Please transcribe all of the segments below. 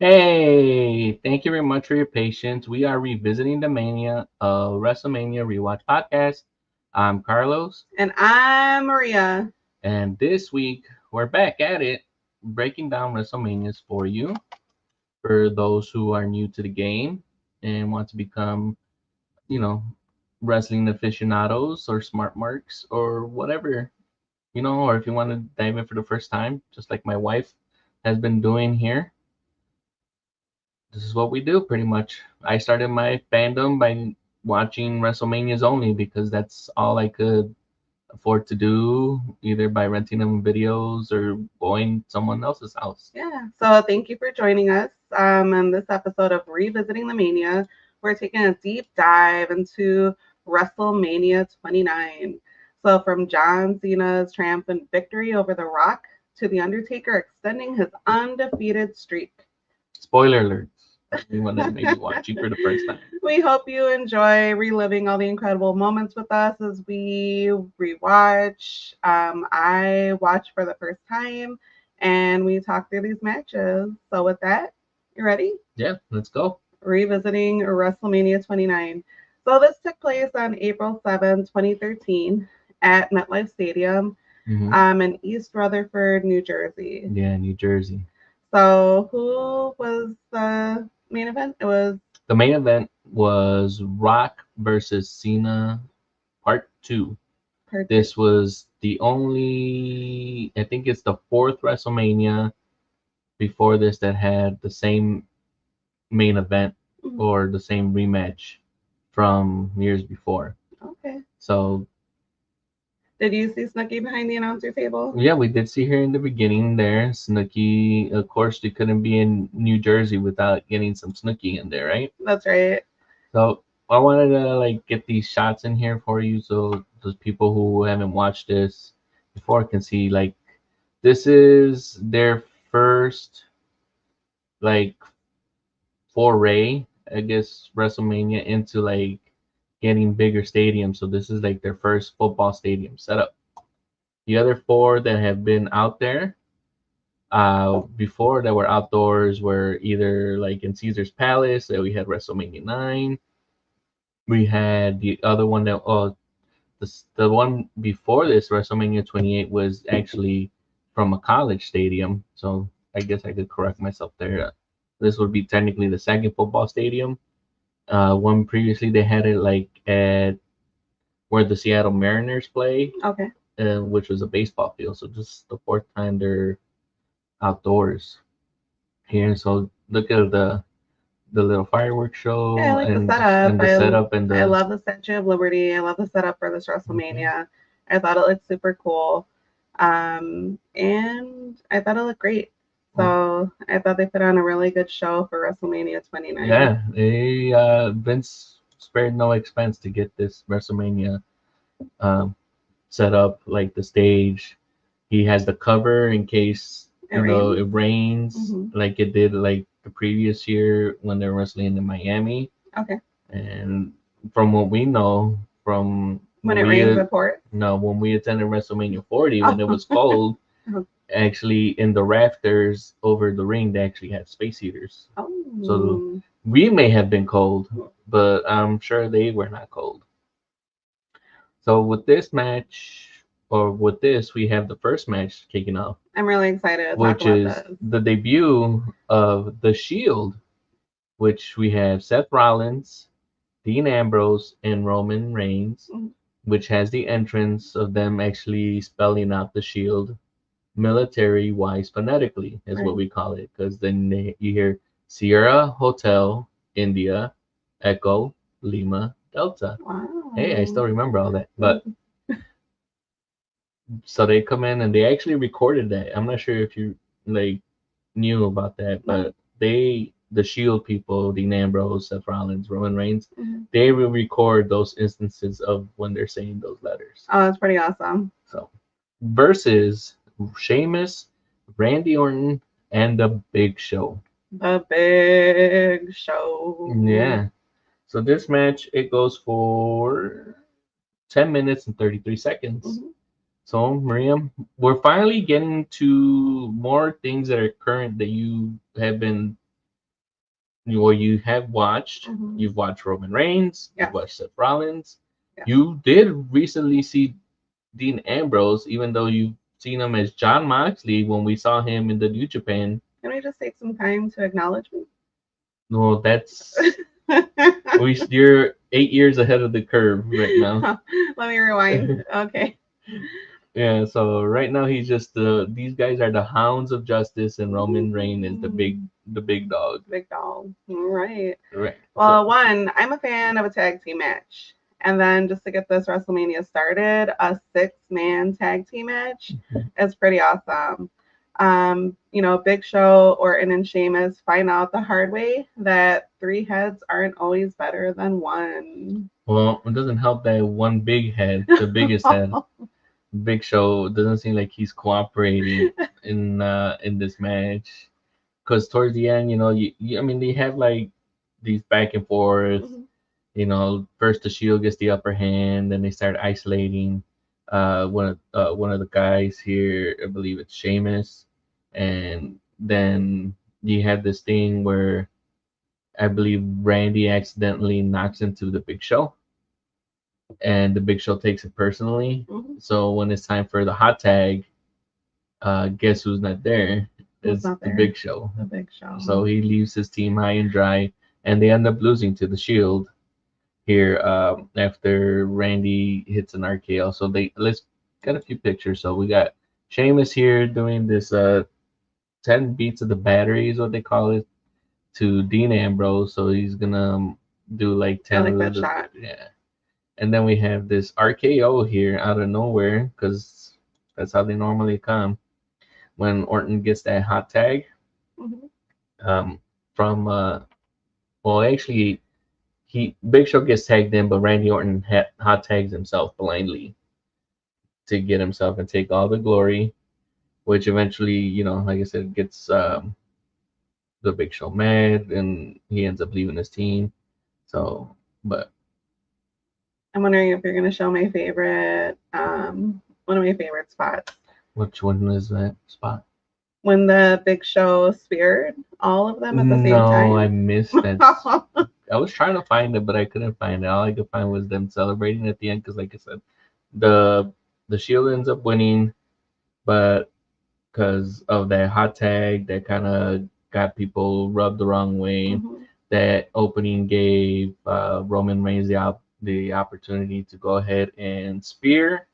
Hey, thank you very much for your patience. We are revisiting the Mania, Wrestlemania rewatch podcast. I'm Carlos, And I'm Maria. and this week we're back at it, breaking down WrestleManias for you. For those who are new to the game and want to become, you know, wrestling aficionados or smart marks or whatever, or if you want to dive in for the first time, just like my wife has been doing here, this is what we do pretty much. I started my fandom by watching WrestleManias only because that's all I could afford to do, either by renting them videos or going to someone else's house. Yeah. So thank you for joining us on this episode of Revisiting the Mania. We're taking a deep dive into WrestleMania 29. So from John Cena's triumphant victory over The Rock to The Undertaker extending his undefeated streak. Spoiler alerts. Anyone that may be watching for the first time. We hope you enjoy reliving all the incredible moments with us as we rewatch. I watch for the first time and we talk through these matches. So, with that, you ready? Yeah, let's go. Revisiting WrestleMania 29. So, this took place on April 7th, 2013, at MetLife Stadium in East Rutherford, New Jersey. Yeah, New Jersey. So, who was the main event? It was The main event was Rock versus Cena Part 2. This was the only, I think it's the fourth WrestleMania before this that had the same main event or the same rematch from years before. Okay. So Did you see Snooki behind the announcer table? yeah, we did see her in the beginning there. Snooki, of course, she couldn't be in New Jersey without getting some Snooki in there, right? That's right. So I wanted to like get these shots in here for you, so those people who haven't watched this before can see like this is their first like foray, I guess, WrestleMania into like getting bigger stadiums. So this is like their first football stadium setup. The other four that have been out there before that were outdoors were either like in Caesar's Palace that we had WrestleMania 9. We had the other one that the one before this WrestleMania 28 was actually from a college stadium. So I guess I could correct myself there. This would be technically the second football stadium. One previously they had it like at where the Seattle Mariners play, Okay. which was a baseball field. So just the fourth time they're outdoors here. So look at the little fireworks Yeah, I show like the and setup. the setup and I the love the Statue of Liberty. I love the setup for this WrestleMania. I thought it looked super cool. And I thought it looked great. So I thought they put on a really good show for WrestleMania 29. Yeah, they Vince spared no expense to get this WrestleMania um, set up, like the stage. He has the cover in case it rains, like it did like the previous year when they were wrestling in Miami. Okay. And from what we know, from When it rains, report. no, when we attended WrestleMania 40, when it was cold, actually in the rafters over the ring, they actually had space heaters. Oh. So we may have been cold, but I'm sure they were not cold. So with this match, or with this, we have the first match kicking off. I'm really excited to which talk about is this. the debut of the Shield, which we have Seth Rollins, Dean Ambrose, and Roman Reigns, which has the entrance of them actually spelling out the Shield military wise phonetically, is what we call it, because then you hear Sierra Hotel India Echo Lima Delta. Wow. Hey, I still remember all that. But so they come in and they actually recorded that. I'm not sure if you like knew about that, but the Shield people, Dean Ambrose, Seth Rollins, Roman Reigns, they will record those instances of when they're saying those letters. Oh, that's pretty awesome. So versus Sheamus, Randy Orton, and the Big Show. The Big Show. Yeah. So this match it goes for 10 minutes and 33 seconds. So, Maria, we're finally getting to more things that are current that you have been or you have watched. Mhm. You've watched Roman Reigns. Yes. You've watched Seth Rollins. Yes. You did recently see Dean Ambrose, even though you've seen him as John Moxley when we saw him in the New Japan. Can we just take some time to acknowledge me? No, that's you're 8 years ahead of the curve right now. Let me rewind. Okay. Yeah, so right now he's just these guys are the hounds of justice, and Roman Reigns is the big dog. Big dog. All right. Right. Well, one, I'm a fan of a tag team match. And then just to get this WrestleMania started, a 6-man tag team match is pretty awesome. Big Show, Orton, and Sheamus find out the hard way that 3 heads aren't always better than one. Well, it doesn't help that one big head, the biggest head, Big Show, doesn't seem like he's cooperating in this match. Because towards the end, I mean, they have like these back and forth. First the Shield gets the upper hand, then they start isolating one of the guys here. I believe it's Sheamus, and then you have this thing where I believe Randy accidentally knocks into the Big Show, and the Big Show takes it personally. So when it's time for the hot tag, guess who's not there? It's the Big Show. The Big Show. So he leaves his team high and dry, and they end up losing to the Shield here after Randy hits an RKO. So let's get a few pictures. So we got Sheamus here doing this 10 beats of the battery is what they call it to Dean Ambrose. So he's gonna do like 10 I like that shot. Yeah. And then we have this RKO here out of nowhere, because that's how they normally come when Orton gets that hot tag. From well, actually, Big Show gets tagged in, but Randy Orton hot tags himself blindly to get himself and take all the glory, which eventually, like I said, gets the Big Show mad, and he ends up leaving his team. So, but I'm wondering if you're going to show my favorite, one of my favorite spots. Which one is that spot? When the Big Show speared all of them at the same time. No, I missed that. I was trying to find it, but I couldn't find it. All I could find was them celebrating at the end, because, like I said, the Shield ends up winning, but because of that hot tag that kind of got people rubbed the wrong way. That opening gave Roman Reigns the opportunity to go ahead and spear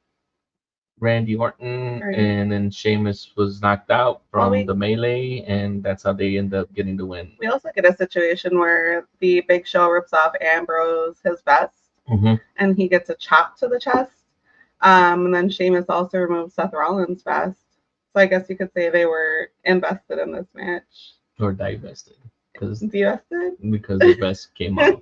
Randy Orton, and then Sheamus was knocked out from the melee, and that's how they end up getting the win. We also get a situation where the Big Show rips off Ambrose his vest, and he gets a chop to the chest. And then Sheamus also removes Seth Rollins' vest. So I guess you could say they were invested in this match. Or divested. Divested? Because the vest came off.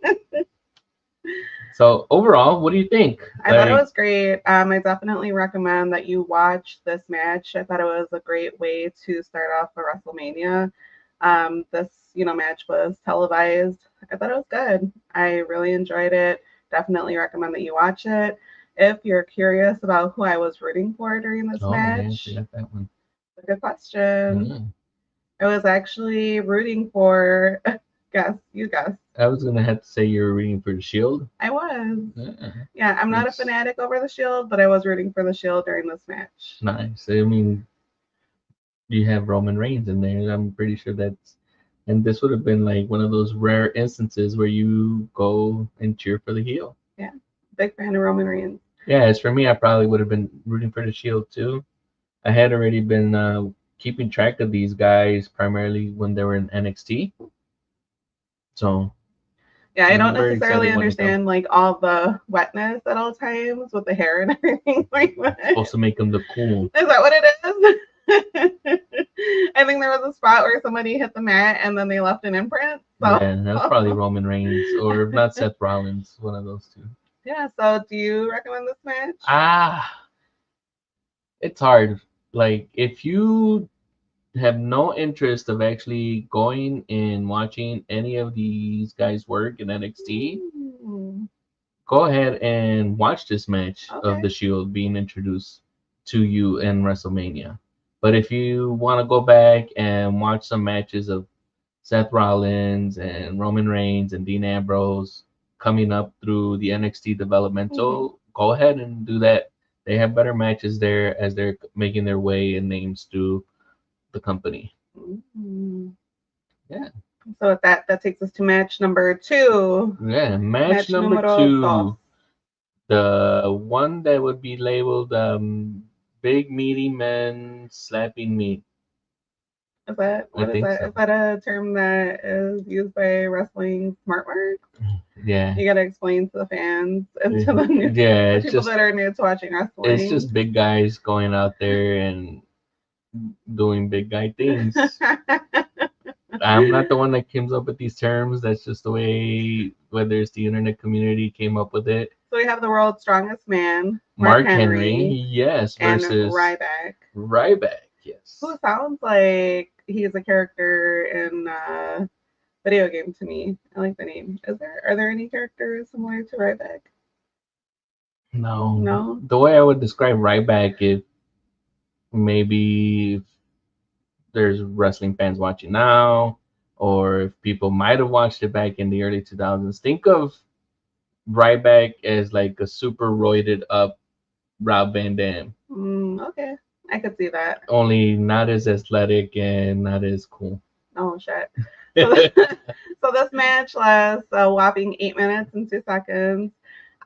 So overall, what do you think? I thought it was great. I definitely recommend that you watch this match. I thought it was a great way to start off a WrestleMania. This, match was televised. I thought it was good. I really enjoyed it. Definitely recommend that you watch it. If you're curious about who I was rooting for during this match, yeah, that one. That's a good question. I was actually rooting for, you guess. I was gonna have to say you were rooting for the Shield. I was. Yeah, I'm not a fanatic over the Shield, but I was rooting for the Shield during this match. Nice. I mean, you have Roman Reigns in there. I'm pretty sure and this would have been like one of those rare instances where you go and cheer for the heel. Yeah, big fan of Roman Reigns. Yeah, as for me, I probably would have been rooting for the Shield too. I had already been keeping track of these guys primarily when they were in NXT. So yeah, I don't necessarily understand like all the wetness at all times with the hair and everything like that. Supposed to make them look cool. Is that what it is? I think there was a spot where somebody hit the mat and then they left an imprint. So. Yeah, that's probably Roman Reigns, or if not Seth Rollins, one of those two. Yeah, so do you recommend this match? It's hard. Like, if you have no interest of actually going and watching any of these guys work in NXT, go ahead and watch this match of the Shield being introduced to you in WrestleMania. But if you want to go back and watch some matches of Seth Rollins and Roman Reigns and Dean Ambrose coming up through the NXT developmental, go ahead and do that. They have better matches there as they're making their way and names through the company. Mm-hmm. Yeah. So with that, that takes us to match number 2. Yeah, match number numero 2. dos. The one that would be labeled big meaty men slapping meat. Is that I what is think that? so. Is that a term that is used by wrestling smart work? Yeah. You gotta explain to the fans and to the Yeah, the it's people just that are new to watching wrestling. it's just big guys going out there and doing big guy things. I'm not the one that comes up with these terms. That's just the way, whether it's the internet community came up with it. So we have the world's strongest man, Mark Henry, yes, and versus Ryback. Ryback, yes. Who sounds like he's a character in a video game to me. I like the name. Are there any characters similar to Ryback? No. No? The way I would describe Ryback is maybe if there's wrestling fans watching now, or if people might have watched it back in the early 2000s, think of Ryback as like a super roided up Rob Van Dam. Okay. I could see that. Only not as athletic and not as cool. Oh, shit. So this match lasts a whopping 8 minutes and 2 seconds.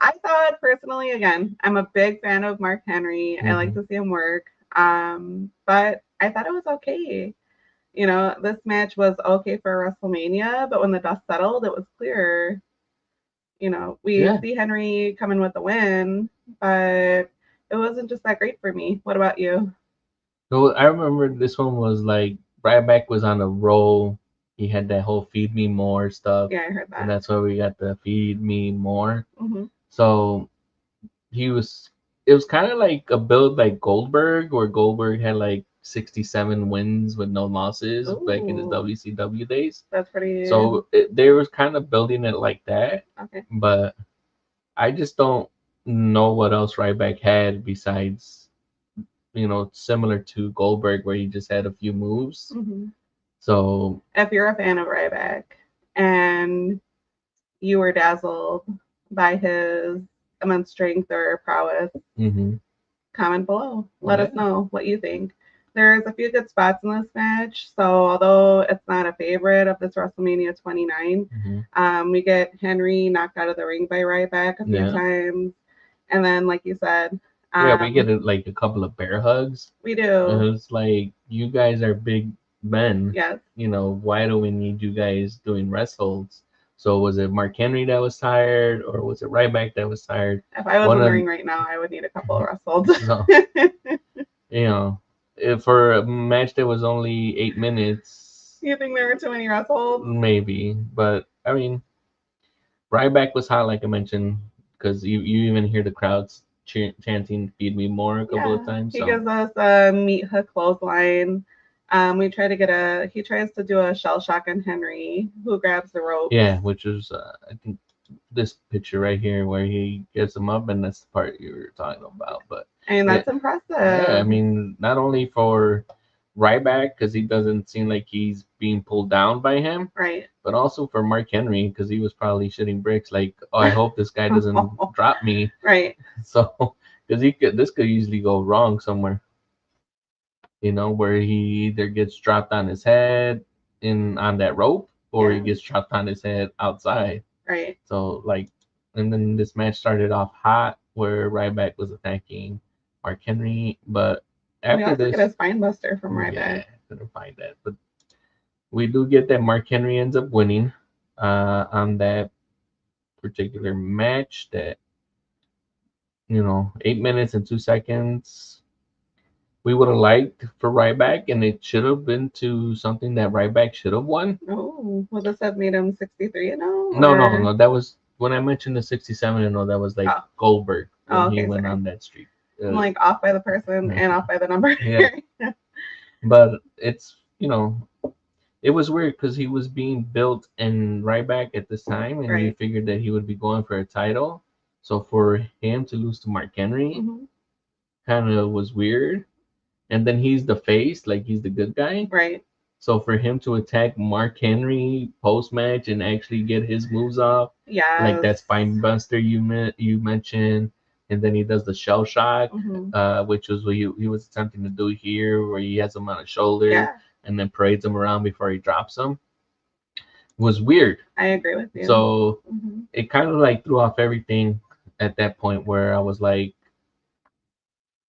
I thought personally, again, I'm a big fan of Mark Henry. I like to see him work. But I thought it was okay. You know, this match was okay for WrestleMania, but when the dust settled, it was clear. You know, we see Henry coming with the win, but it wasn't just that great for me. What about you? So I remember this one was like Ryback was on a roll. He had that whole feed me more stuff. Yeah, I heard that. And that's why we got the feed me more. Mm-hmm. So it was kind of like a build like Goldberg, where Goldberg had like 67 wins with no losses back in his WCW days. That's pretty. So they were kind of building it like that. Okay. But I just don't know what else Ryback had besides, similar to Goldberg, where he just had a few moves. Mm-hmm. So if you're a fan of Ryback and you were dazzled by his immense strength or prowess, comment below. Let us know what you think. There's a few good spots in this match. So although it's not a favorite of this WrestleMania 29, we get Henry knocked out of the ring by Ryback a few times. And then, like you said, we get like a couple of bear hugs. We do. And it's like, you guys are big men. Yes. Why do we need you guys doing wrestles? So was it Mark Henry that was tired, or was it Ryback that was tired? If I was in the ring right now, I would need a couple of wrestles. So, for a match that was only 8 minutes. You think there were too many wrestles? Maybe, but I mean, Ryback was hot, like I mentioned, because you even hear the crowds chanting "Feed me more" a couple of times. He gives us a meat hook clothesline. He tries to do a shell shock on Henry, who grabs the rope. Yeah, which is I think this picture right here where he gets him up, and that's the part you were talking about. But that's impressive. Yeah, I mean, not only for Ryback, because he doesn't seem like he's being pulled down by him, right? But also for Mark Henry, because he was probably shitting bricks, like, oh, I hope this guy doesn't drop me, right? So, because this could easily go wrong somewhere, where he either gets dropped on his head on that rope, or he gets dropped on his head outside, right? So and then this match started off hot, where Ryback was attacking Mark Henry, but after this, get a spine buster from Ryback. Yeah, couldn't find that, but we do get that Mark Henry ends up winning on that particular match. That 8 minutes and 2 seconds. We would have liked for Ryback, and it should have been to something that Ryback should have won. Oh, well, this have made him 63 and 0? No. That was when I mentioned the 67 and 0. That was like Goldberg when he went on that streak. I'm like off by the person and off by the number. Yeah. But it's it was weird because he was being built in Ryback at this time, and you figured that he would be going for a title. So for him to lose to Mark Henry kind of was weird. And then he's the face, like he's the good guy. Right. So for him to attack Mark Henry post match and actually get his moves off, like that spine buster you mentioned, and then he does the shell shock, which was what he was attempting to do here, where he has him on his shoulder and then parades him around before he drops him. Was weird. I agree with you. So it kind of like threw off everything at that point, where I was like,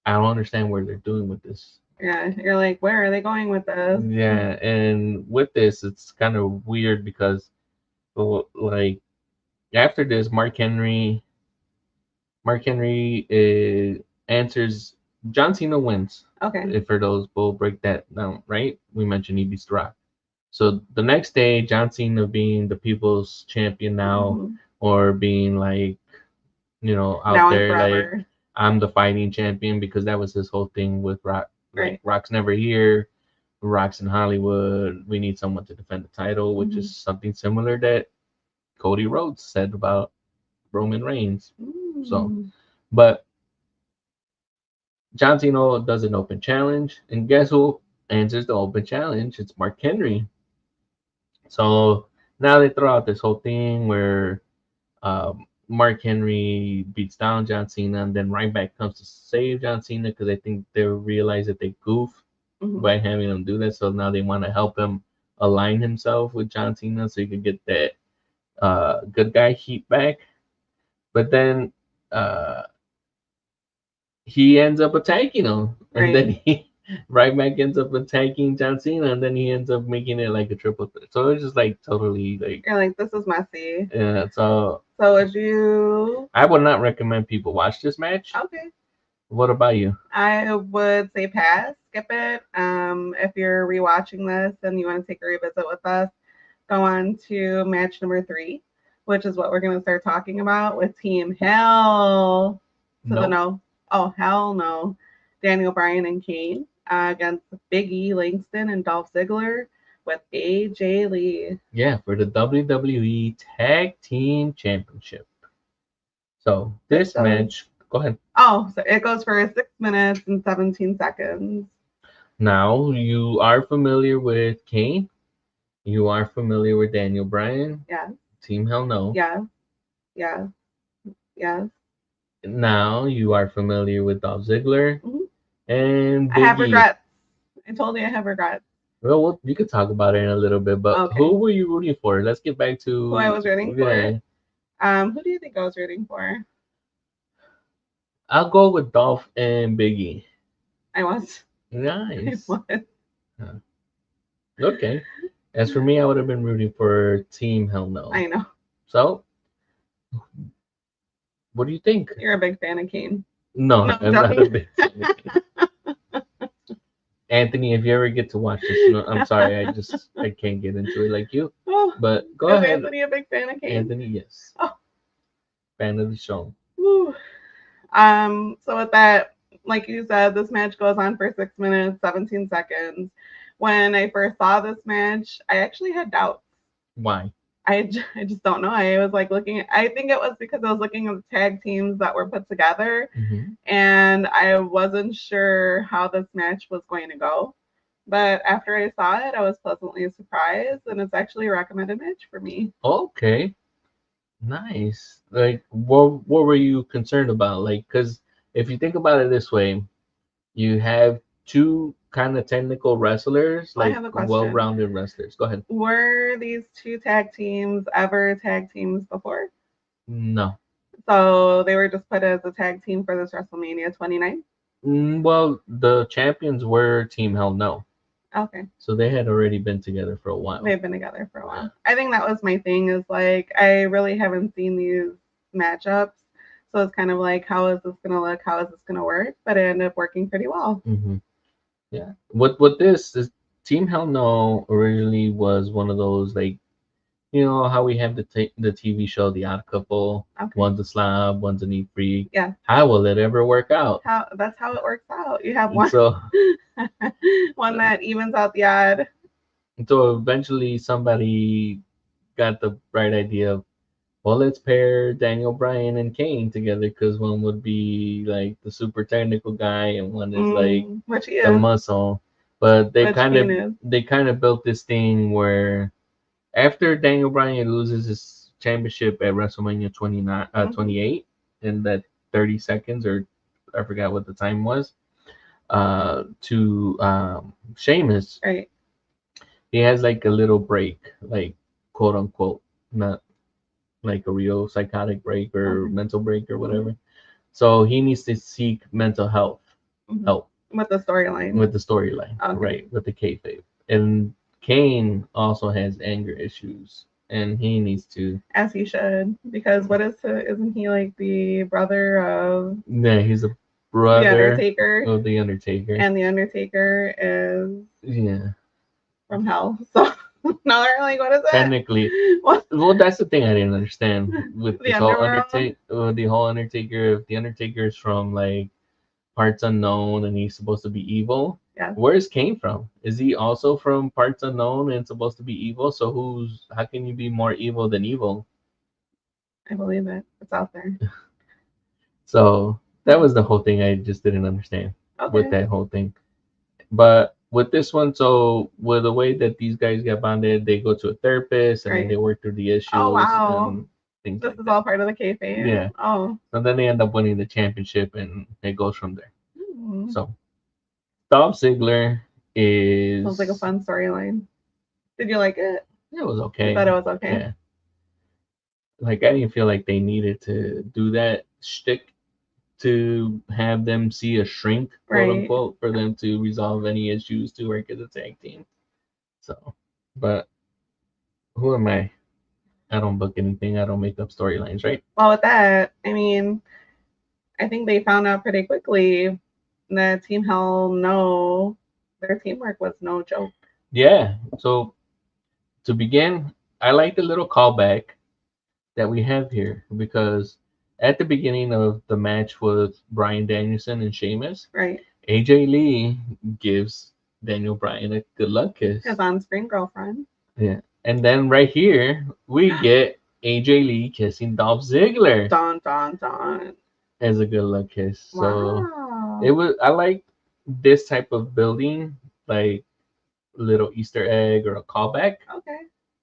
I don't understand where they're doing with this. Yeah, you're like, where are they going with this? Yeah, and with this, it's kind of weird because, like, after this, Mark Henry answers. John Cena wins. Okay. If for those, we'll break that down, right? We mentioned he beats The Rock. So the next day, John Cena being the people's champion now, or being like, out now there like, I'm the fighting champion, because that was his whole thing with Rock. Like, Rock's never here. Rock's in Hollywood. We need someone to defend the title, which is something similar that Cody Rhodes said about Roman Reigns. So, but John Cena does an open challenge, and guess who answers the open challenge? It's Mark Henry. So now they throw out this whole thing where Mark Henry beats down John Cena, and then Ryback comes to save John Cena because I think they realize that they goof by having him do that. So now they want to help him align himself with John Cena so he could get that good guy heat back. But then he ends up attacking him, and then Ryback ends up attacking John Cena, and then he ends up making it like a triple threat. So it's just like totally like, you're like, this is messy. Yeah. So would you? I would not recommend people watch this match. Okay. What about you? I would say pass, skip it. If you're rewatching this and you want to take a revisit with us, go on to match number 3, which is what we're going to start talking about with Team Hell to the no. Oh, hell no. Daniel Bryan and Kane against Big E, Langston, and Dolph Ziggler with AJ Lee. Yeah, for the WWE Tag Team Championship. So this match, go ahead. Oh, so it goes for 6 minutes and 17 seconds. Now, you are familiar with Kane. You are familiar with Daniel Bryan. Yeah. Team Hell No. Yeah. Yeah. Yeah. Now you are familiar with Dolph Ziggler and Big I have E. regrets. I told you I have regrets. Well, you could talk about it in a little bit, but who were you rooting for? Let's get back to who I was rooting for. Who do you think I was rooting for? I'll go with Dolph and Big E. I was. Nice. I was. Okay. As for me, I would have been rooting for Team Hell No. I know. So, what do you think? You're a big fan of Kane. No, I'm not a big fan of Kane. Anthony, if you ever get to watch this, I'm sorry, I can't get into it like you. Oh, but go ahead. Is Anthony a big fan of Kane? Anthony, yes. Oh. Fan of the show. Woo. So with that, like you said, this match goes on for 6 minutes, 17 seconds. When I first saw this match, I actually had doubts. Why? I just don't know. I was like looking at, I think it was because I was looking at the tag teams that were put together, and I wasn't sure how this match was going to go. But after I saw it, I was pleasantly surprised, and it's actually a recommended match for me. Okay. Nice. Like, what were you concerned about? Like, because if you think about it this way, you have two kind of technical wrestlers, like well-rounded wrestlers. Go ahead. Were these two tag teams ever tag teams before? No. So they were just put as a tag team for this WrestleMania 29? Well, the champions were Team Hell No. Okay. So they had already been together for a while. They've been together for a while. I think that was my thing, is like, I really haven't seen these matchups. So it's kind of like, how is this going to look? How is this going to work? But it ended up working pretty well. Yeah. What this is, Team Hell No originally was one of those, like, you know how we have the TV show The Odd Couple. Okay. One's a slob, one's a neat freak. Yeah. How will it ever work out? That's how it works out. You have one, one that evens out the odd. So eventually somebody got the bright idea of, well, let's pair Daniel Bryan and Kane together, because one would be like the super technical guy and one is like the muscle. But Which Kane is. they kind of built this thing where after Daniel Bryan loses his championship at WrestleMania 28 in that 30 seconds, or I forgot what the time was, to Sheamus, Right. he has like a little break, like quote unquote, not like a real psychotic break or mental break or whatever. So he needs to seek mental health help With the storyline. with the storyline, right? With the kayfabe. And Kane also has anger issues, and he needs to. As he should, because isn't he like the brother of? Yeah, he's a brother the Undertaker. Of the Undertaker, and the Undertaker is yeah from hell. So no, they're like, what is that? Technically, well, that's the thing I didn't understand with The this whole underworld? the whole Undertaker. If the Undertaker is from like parts unknown and he's supposed to be evil, Yeah. where's Kane from? Is he also from parts unknown and supposed to be evil? So how can you be more evil than evil? I believe it. It's out there. So that was the whole thing. I just didn't understand with that whole thing. But with this one, so with the way that these guys get bonded, they go to a therapist and then they work through the issues. Oh wow! And things this like is that. all part of the kayfabe. Yeah. Oh. And then they end up winning the championship, and it goes from there. So Dolph Ziggler is. Sounds like a fun storyline. Did you like it? It was okay. I thought it was okay. Yeah. Like I didn't feel like they needed to do that shtick to have them see a shrink, quote unquote, for them to resolve any issues to work as a tag team. So, but who am I? I don't book anything. I don't make up storylines, right? Well, with that, I mean, I think they found out pretty quickly that Team Hell their teamwork was no joke. Yeah. So to begin, I like the little callback that we have here because at the beginning of the match with Bryandanielson and Sheamus, right, AJ Lee gives Daniel Bryan a good luck kiss. His on-screen girlfriend. Yeah. And then right here, we get AJ Lee kissing Dolph Ziggler. Don, don, don. As a good luck kiss. Wow. So I like this type of building, like little Easter egg or a callback. Okay.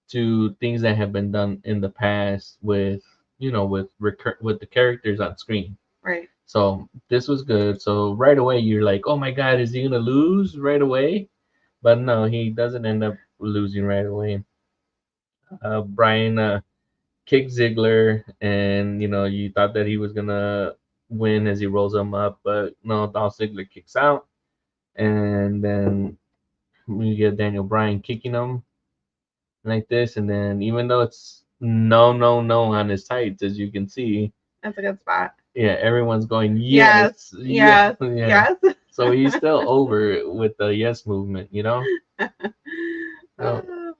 To things that have been done in the past with with the characters on screen. Right. So this was good. So right away you're like, oh my God, is he gonna lose right away? But no, he doesn't end up losing right away. Bryan kicked Ziggler, and you thought that he was gonna win as he rolls him up, but no, Dolph Ziggler kicks out, and then we get Daniel Bryan kicking him like this, and then even though it's no on his tights, as you can see, that's a good spot. Yeah, everyone's going yes. So he's still over it with the yes movement, So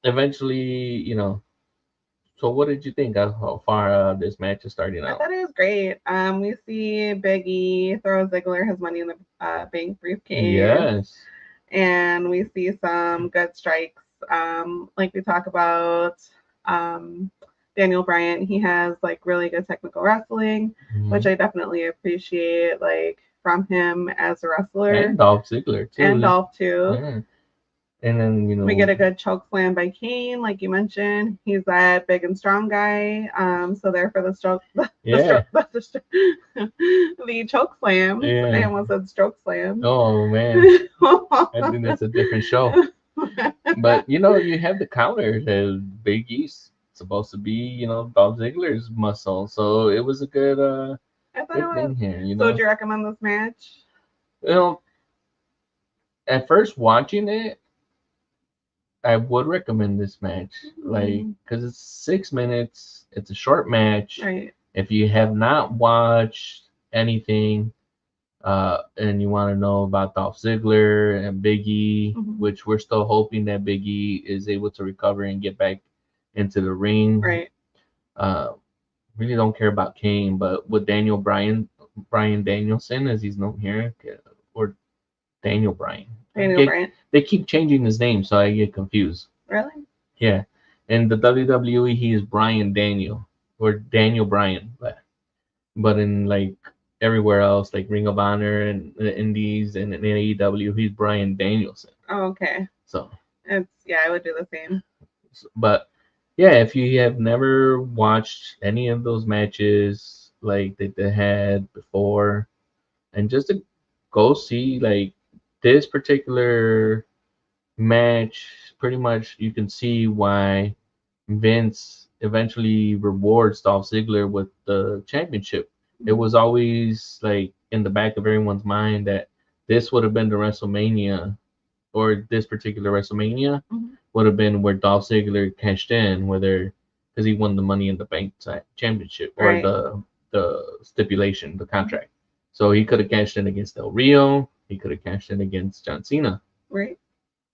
eventually, So what did you think of how far this match is starting out? I thought it was great. We see Big E throw Ziggler his Money in the Bank briefcase. Yes. And we see some good strikes. Like we talk about Daniel Bryan, he has like really good technical wrestling, which I definitely appreciate, like from him as a wrestler. And Dolph Ziggler too. And Dolph too. Yeah. And then we get a good choke slam by Kane, like you mentioned. He's that big and strong guy. So there for the stroke. The choke slam. Yeah. I almost said stroke slam. Oh man, I think that's a different show. But you have the counter. The Big E's supposed to be Dolph Ziggler's muscle, so it was a good I thought it was. Thing here. So would you recommend this match? At first watching it, I would recommend this match, like, because it's 6 minutes. It's a short match. Right. If you have not watched anything, and you want to know about Dolph Ziggler and Big E, which we're still hoping that Big E is able to recover and get back into the ring. Right. Really don't care about Kane, but with Bryandanielson, as he's known here, or Daniel Bryan. They keep changing his name, so I get confused. Really? Yeah. In the WWE, he is Bryan Daniel or Daniel Bryan, but in like everywhere else, like Ring of Honor and the Indies and in AEW, he's Bryandanielson. Oh, okay. So I would do the same. But yeah, if you have never watched any of those matches like that they had before, and just to go see like this particular match, pretty much you can see why Vince eventually rewards Dolph Ziggler with the championship. It was always like in the back of everyone's mind that this would have been the WrestleMania, or this particular WrestleMania would have been where Dolph Ziggler cashed in, whether because he won the Money in the Bank championship, or Right. the stipulation, the contract. So he could have cashed in against Del Rio. He could have cashed in against John Cena. Right.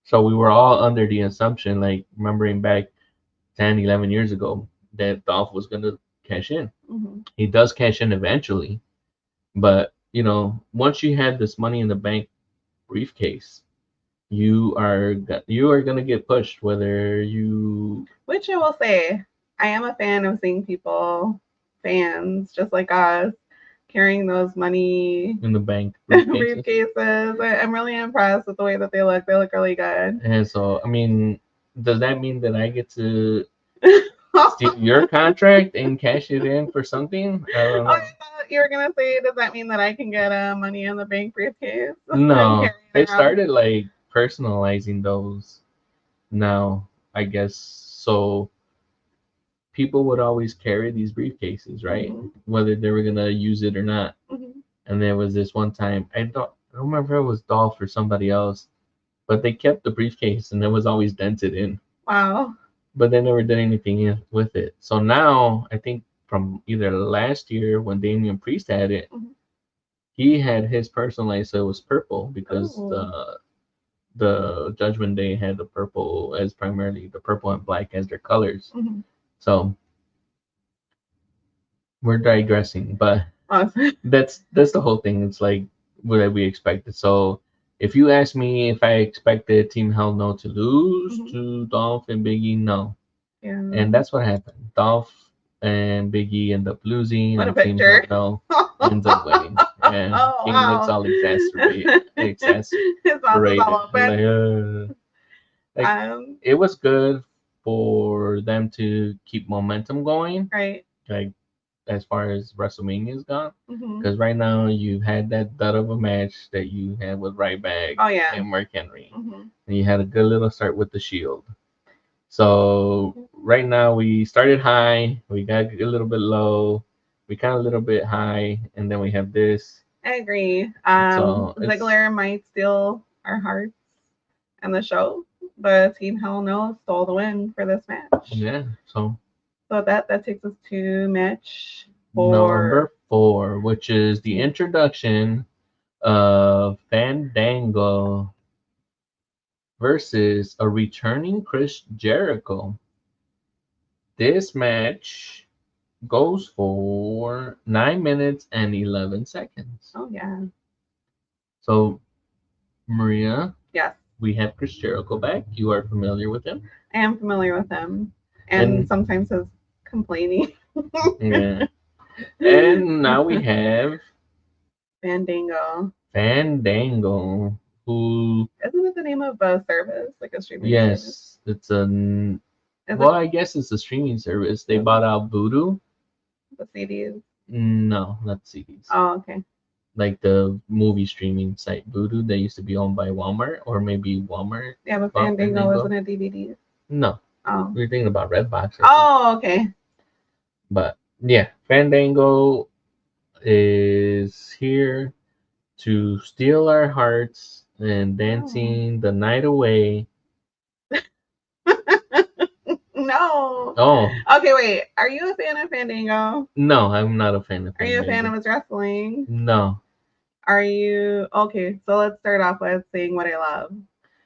So we were all under the assumption, like remembering back 10, 11 years ago, that Dolph was going to cash in. He does cash in eventually, but once you have this Money in the Bank briefcase, you are gonna get pushed, whether you. Which I will say, I am a fan of seeing fans just like us, carrying those Money in the Bank briefcases. I'm really impressed with the way that they look. They look really good. And so, I mean, does that mean that I get to steal your contract and cash it in for something? I don't know. I thought you were gonna say, does that mean that I can get a Money in the Bank briefcase? No, they started like personalizing those now, I guess. So people would always carry these briefcases, right? Whether they were gonna use it or not. And there was this one time, I don't remember if it was Dolph or somebody else, but they kept the briefcase and it was always dented in. Wow. But they never did anything with it. So now I think from either last year when Damian Priest had it, he had his personalized, so it was purple because the Judgment Day had the purple as primarily the purple and black as their colors. So we're digressing, but that's the whole thing. It's like what we expected. So if you ask me if I expected Team Hell No to lose to Dolph and Big E, no. Yeah. And that's what happened. Dolph and Big E end up losing, what and a Team picture. Hell No ends up winning. And he looks all exasperated. His mouth is all open. It was good for them to keep momentum going. Right. Like as far as WrestleMania's gone, because right now you had that dud of a match that you had with Ryback and Mark Henry, and you had a good little start with the Shield. So right now we started high, we got a little bit low, we got a little bit high, and then we have this. I agree. Ziggler might steal our hearts and the show, but Team Hell No stole the win for this match. Yeah. So that takes us to match number 4, which is the introduction of Fandango versus a returning Chris Jericho. This match goes for 9 minutes and 11 seconds. Oh, yeah. So, Maria. Yes. We have Chris Jericho back. You are familiar with him? I am familiar with him. And sometimes his complaining. Yeah. And now we have Fandango. Who... Isn't it the name of a service, like a streaming service? Yes. It's I guess it's a streaming service. They bought out Voodoo. The CDs? No, not CDs. Oh, okay. Like the movie streaming site Voodoo that used to be owned by Walmart, or maybe Walmart. Yeah, but Fandango wasn't a DVD. No. Oh. We're thinking about Redbox. Oh, okay. But yeah, Fandango is here to steal our hearts and dancing the night away. No. Oh. Okay, wait. Are you a fan of Fandango? No, I'm not a fan of Fandango. Are you a fan of his wrestling? No. Are you... Okay, so let's start off with saying what I love.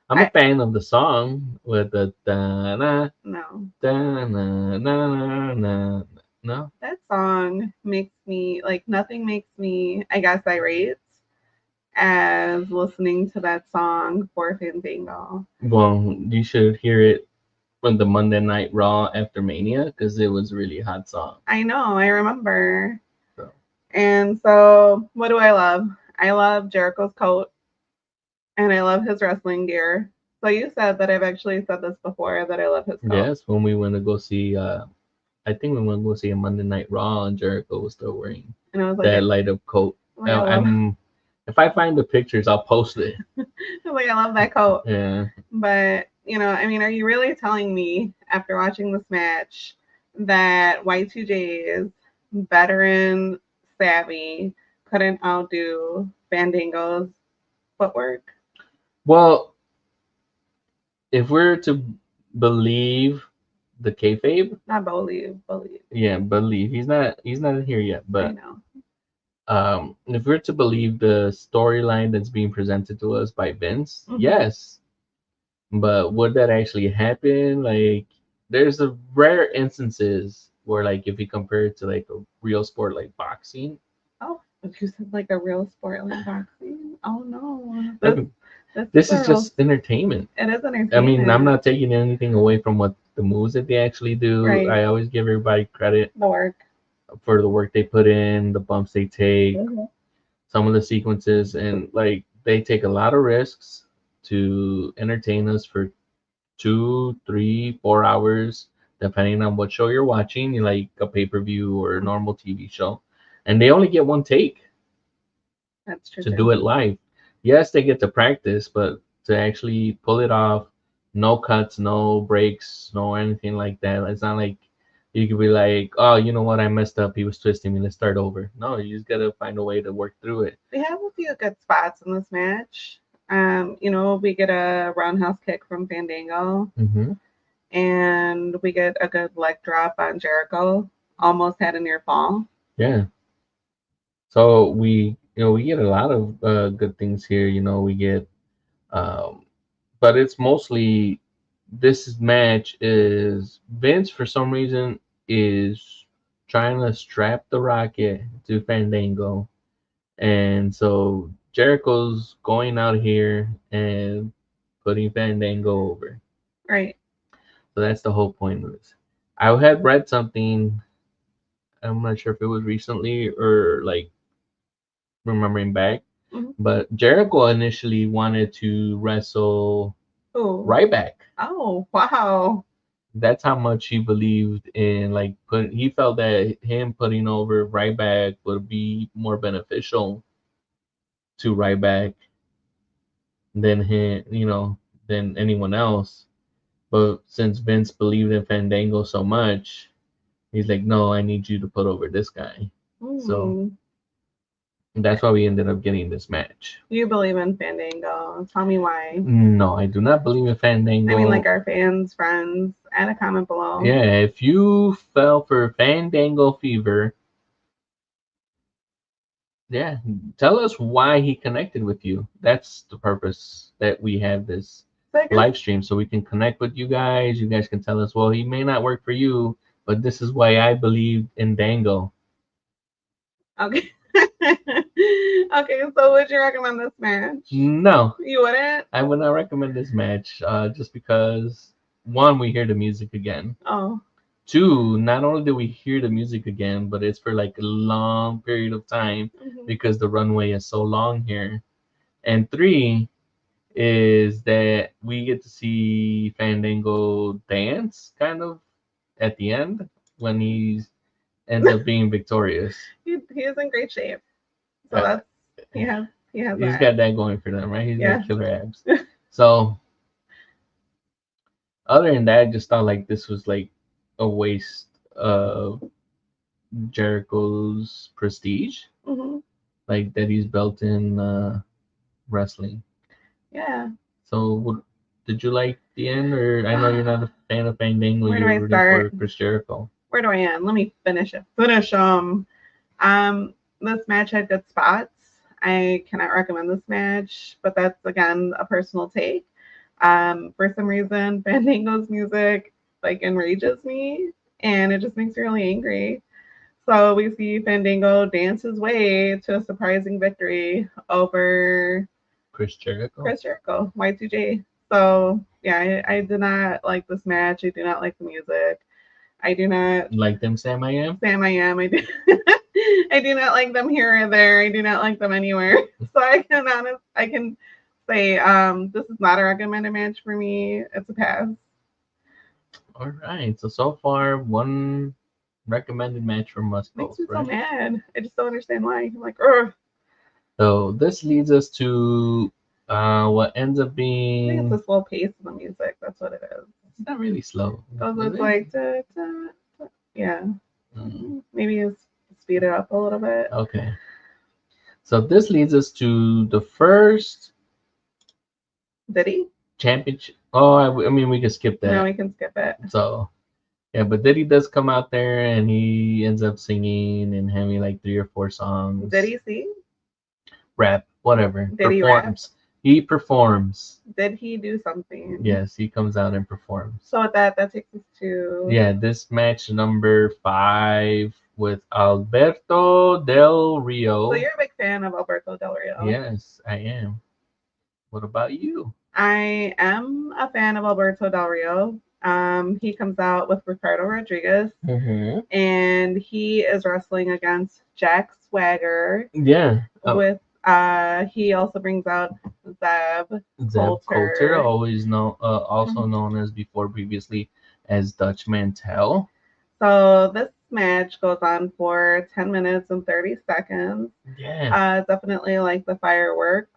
I'm a fan of the song with the da-na. No. Da-na-na-na-na. No? That song makes me... Like, nothing makes me, I guess, irate as listening to that song for Fandango. Well, you should hear it from the Monday Night Raw after Mania, because it was a really hot song. I know, I remember. So. And so, what do I love? I love Jericho's coat, and I love his wrestling gear. So you said that I've actually said this before that I love his coat. Yes, when we went to go see, I think we went to go see a Monday Night Raw, and Jericho was still wearing And I was like, that light up coat. like, I love, if I find the pictures, I'll post it. like, I love that coat. Yeah. But, I mean, are you really telling me after watching this match that Y2J's veteran savvy couldn't outdo Fandango's footwork? Well, if we're to believe the kayfabe, Not believe. yeah, believe he's not here yet. I But know. if we're to believe the storyline that's being presented to us by Vince, yes. But would that actually happen? Like, there's a rare instances where, like, if you compare it to like a real sport like boxing. Oh, if you said like a real sport like boxing, oh no, This is just entertainment. It is entertainment. I mean, I'm not taking anything away from what the moves that they actually do. Right. I always give everybody credit The work. for the work they put in, the bumps they take, some of the sequences, and like they take a lot of risks to entertain us for 2, 3, 4 hours, depending on what show you're watching, like a pay-per-view or a normal TV show. And they only get one take. That's true. To do it live. Yes, they get to practice, but to actually pull it off, no cuts, no breaks, no anything like that. It's not like you could be like, oh, you know what, I messed up. He was twisting me. Let's start over. No, you just gotta find a way to work through it. We have a few good spots in this match. We get a roundhouse kick from Fandango, and we get a good leg drop on Jericho. Almost had a near fall. Yeah. So we get a lot of good things here. We get, but it's mostly this match is Vince for some reason is trying to strap the Rocket to Fandango, and so Jericho's going out here and putting Fandango over. Right. So that's the whole point of this. I had read something. I'm not sure if it was recently or like remembering back, but Jericho initially wanted to wrestle Ryback. Oh, wow. That's how much he believed in, like, he felt that him putting over Ryback would be more beneficial to Ryback than him, than anyone else. But since Vince believed in Fandango so much, he's like, no, I need you to put over this guy. So that's why we ended up getting this match. You believe in Fandango. Tell me why. No, I do not believe in Fandango. I mean, like our fans, friends, add a comment below. Yeah, if you fell for Fandango fever, yeah, tell us why he connected with you. That's the purpose that we have this live stream, so we can connect with you guys. You guys can tell us, well, he may not work for you, but this is why I believe in Dango. Okay. Okay, so would you recommend this match? No. You wouldn't? I would not recommend this match, just because, one, we hear the music again. Oh. Two, not only do we hear the music again, but it's for like a long period of time because the runway is so long here. And three is that we get to see Fandango dance kind of at the end when he ends up being victorious. He is in great shape. So that's he's got that going for them, right? He's got killer abs. So other than that, I just thought like this was like a waste of Jericho's prestige, like that he's built in wrestling. Yeah. So, did you like the end, or I know you're not a fan of Fandango. Where do you're I rooting start? for Chris Jericho. Where do I end? Let me finish it. This match had good spots. I cannot recommend this match, but that's again a personal take. For some reason, Fandango's music like enrages me, and it just makes me really angry. So we see Fandango dance his way to a surprising victory over Chris Jericho, Y2J. So yeah, I did not like this match. I do not like the music. I do not like them Sam I Am. I do. I do not like them here or there. I do not like them anywhere. So I can say this is not a recommended match for me. It's a pass. All right. So far, one recommended match from us both, Makes me so right? mad. I just don't understand why. I'm like, ugh. So this leads us to what ends up I think being. it's the slow pace of the music. That's what it is. It's not really slow. Goes Is with it? like, yeah. Maybe you speed it up a little bit. Okay. So this leads us to the first Did he? championship. Oh, I mean, we can skip that. No, we can skip it. So, yeah, but Diddy does come out there and he ends up singing and having like 3 or 4 songs. Did he sing? Rap, whatever. Did he rap? He performs. Did he do something? Yes, he comes out and performs. So with that takes us to this match number 5 with Alberto Del Rio. So you're a big fan of Albertodelrio. Yes, I am. What about you? I am a fan of Albertodelrio. He comes out with Ricardo Rodriguez, and he is wrestling against jackswagger. Yeah. With he also brings out Zeb Coulter, also known as previously as Dutch Mantel. So this match goes on for 10 minutes and 30 seconds. Yeah. Definitely like the fireworks.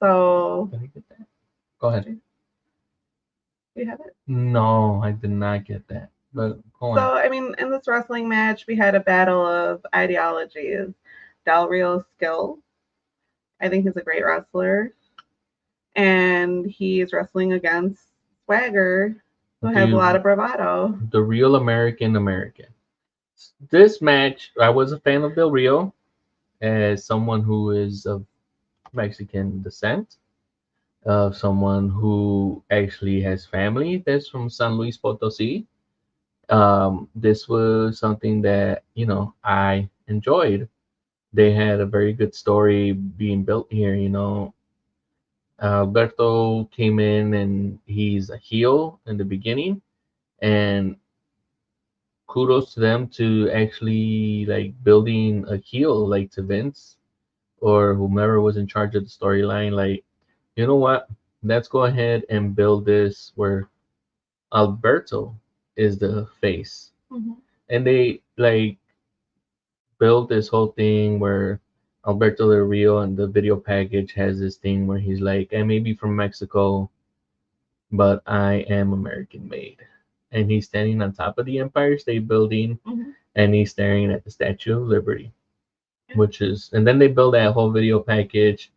So Did I get that? Go ahead. You have it? No, I did not get that. But go on. So I mean, in this wrestling match, we had a battle of ideologies. Del Rio's skill. I think he's a great wrestler. And he's wrestling against Swagger, who has a lot of bravado. The real American. This match, I was a fan of Del Rio as someone who is of Mexican descent, of someone who actually has family that's from San Luis Potosí. This was something that, I enjoyed. They had a very good story being built here, Alberto came in and he's a heel in the beginning, and kudos to them to actually like building a heel, like to Vince or whomever was in charge of the storyline. Like, you know what? Let's go ahead and build this where Alberto is the face, and they like build this whole thing where Alberto Del Rio and the video package has this thing where he's like, I may be from Mexico, but I am American made. And he's standing on top of the Empire State Building, and he's staring at the Statue of Liberty, and then they build that whole video package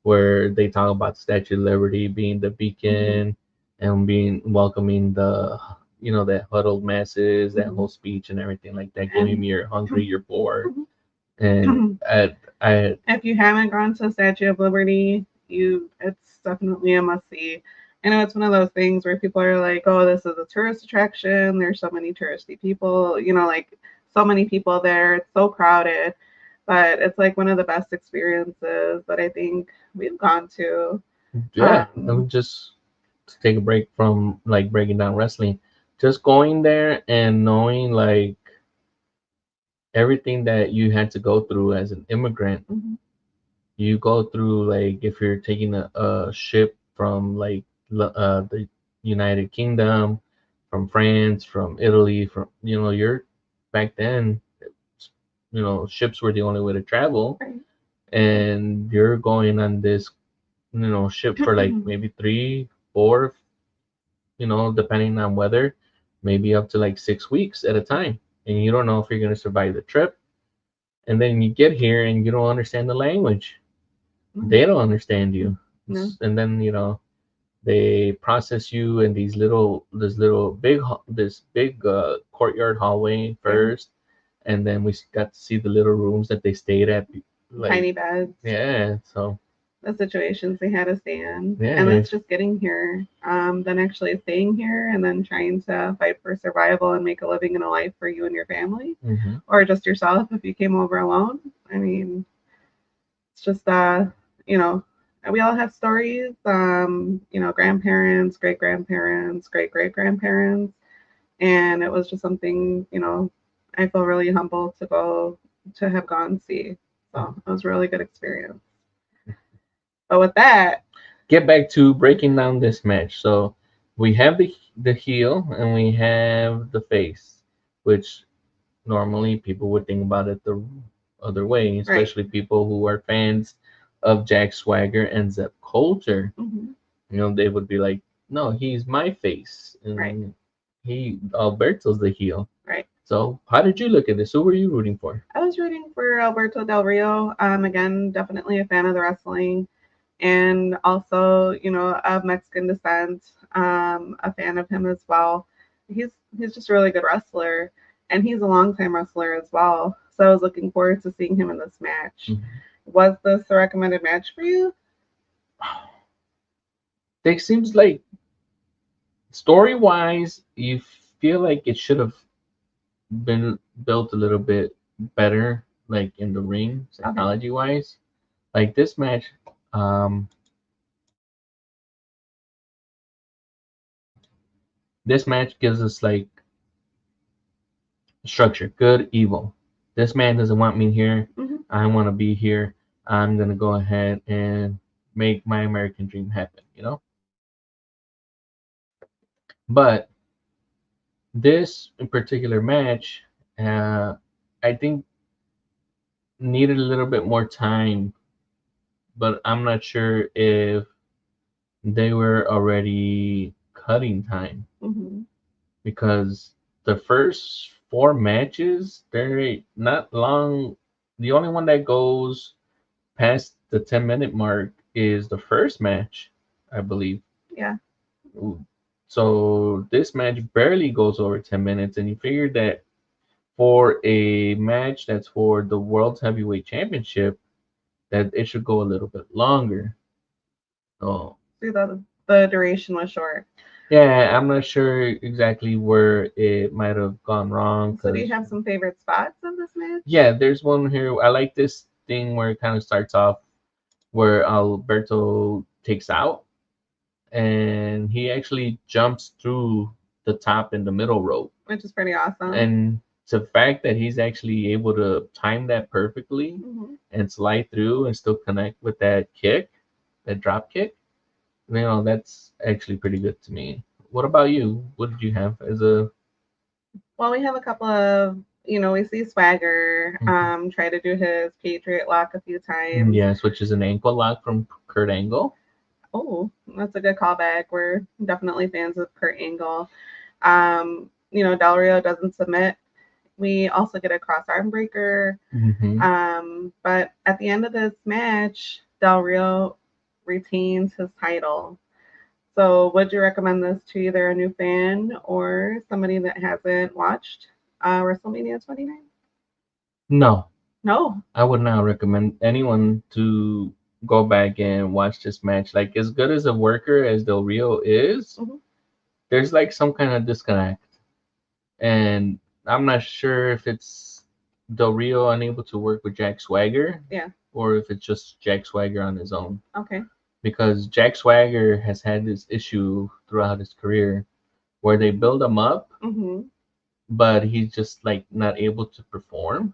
where they talk about Statue of Liberty being the beacon and being welcoming the, that huddled masses, that whole speech and everything like that, giving me you're hungry, you're bored. And if you haven't gone to Statue of Liberty, it's definitely a must see. I know it's one of those things where people are like, oh, this is a tourist attraction. There's so many touristy people, like so many people there. It's so crowded, but it's like one of the best experiences that I think we've gone to. Yeah, just to take a break from like breaking down wrestling, just going there and knowing like everything that you had to go through as an immigrant. You go through like if you're taking a ship from like the United Kingdom, from France, from Italy, from you're back then, ships were the only way to travel, and you're going on this ship for like maybe 3, 4, depending on weather, maybe up to like 6 weeks at a time, and you don't know if you're gonna survive the trip. And then you get here and you don't understand the language. They don't understand you. No. And then they process you in this big courtyard hallway first, and then we got to see the little rooms that they stayed at, like tiny beds. Yeah, so the situations they had to stay in, and that's just getting here. Then actually staying here, and then trying to fight for survival and make a living and a life for you and your family, or just yourself if you came over alone. I mean, it's just we all have stories. Grandparents, great grandparents, great great grandparents, and it was just something. I feel really humbled to go to have gone see. So it was a really good experience. But with that, get back to breaking down this match. So we have the heel and we have the face, which normally people would think about it the other way, especially people who are fans of Jack Swagger and Zeb Coulter. Mm-hmm. You know, they would be like, "No, he's my face, and he Alberto's the heel." Right. So, how did you look at this? Who were you rooting for? I was rooting for Alberto Del Rio. Again, definitely a fan of the wrestling, and also, of Mexican descent. A fan of him as well. He's just a really good wrestler, and he's a longtime wrestler as well. So I was looking forward to seeing him in this match. Mm-hmm. Was this the recommended match for you? It seems like story-wise, you feel like it should have been built a little bit better, like in the ring, psychology-wise. Like this match, this match gives us like structure, good, evil. This man doesn't want me here. Mm-hmm. I want to be here. I'm gonna go ahead and make my American dream happen. You know. But this in particular match, I think needed a little bit more time. But I'm not sure if they were already cutting time. Mm-hmm. Because the first four matches, they're not long. The only one that goes past the 10-minute mark is the first match, I believe. Yeah. So this match barely goes over 10 minutes, and you figure that for a match that's for the World's Heavyweight Championship, that it should go a little bit longer. Oh. See, the duration was short. Yeah, I'm not sure exactly where it might have gone wrong. So do you have some favorite spots of this match? Yeah, there's one here. I like this thing where it kind of starts off where Alberto takes out and he actually jumps through the top and the middle rope. Which is pretty awesome. And the fact that he's actually able to time that perfectly and slide through and still connect with that kick, that drop kick, that's actually pretty good to me. What about you? What did you have as a... Well, we have a couple of, we see Swagger try to do his Patriot lock a few times. Yes, which is an ankle lock from Kurt Angle. Oh, that's a good callback. We're definitely fans of Kurt Angle. Del Rio doesn't submit. We also get a cross arm breaker. But at the end of this match, Del Rio retains his title. So would you recommend this to either a new fan or somebody that hasn't watched WrestleMania 29? No. No. I would not recommend anyone to go back and watch this match. Like, as good as a worker as Del Rio is, there's like some kind of disconnect. And I'm not sure if it's Del Rio unable to work with Jack Swagger. Yeah. Or if it's just Jack Swagger on his own. Okay. Because Jack Swagger has had this issue throughout his career where they build him up, but he's just like not able to perform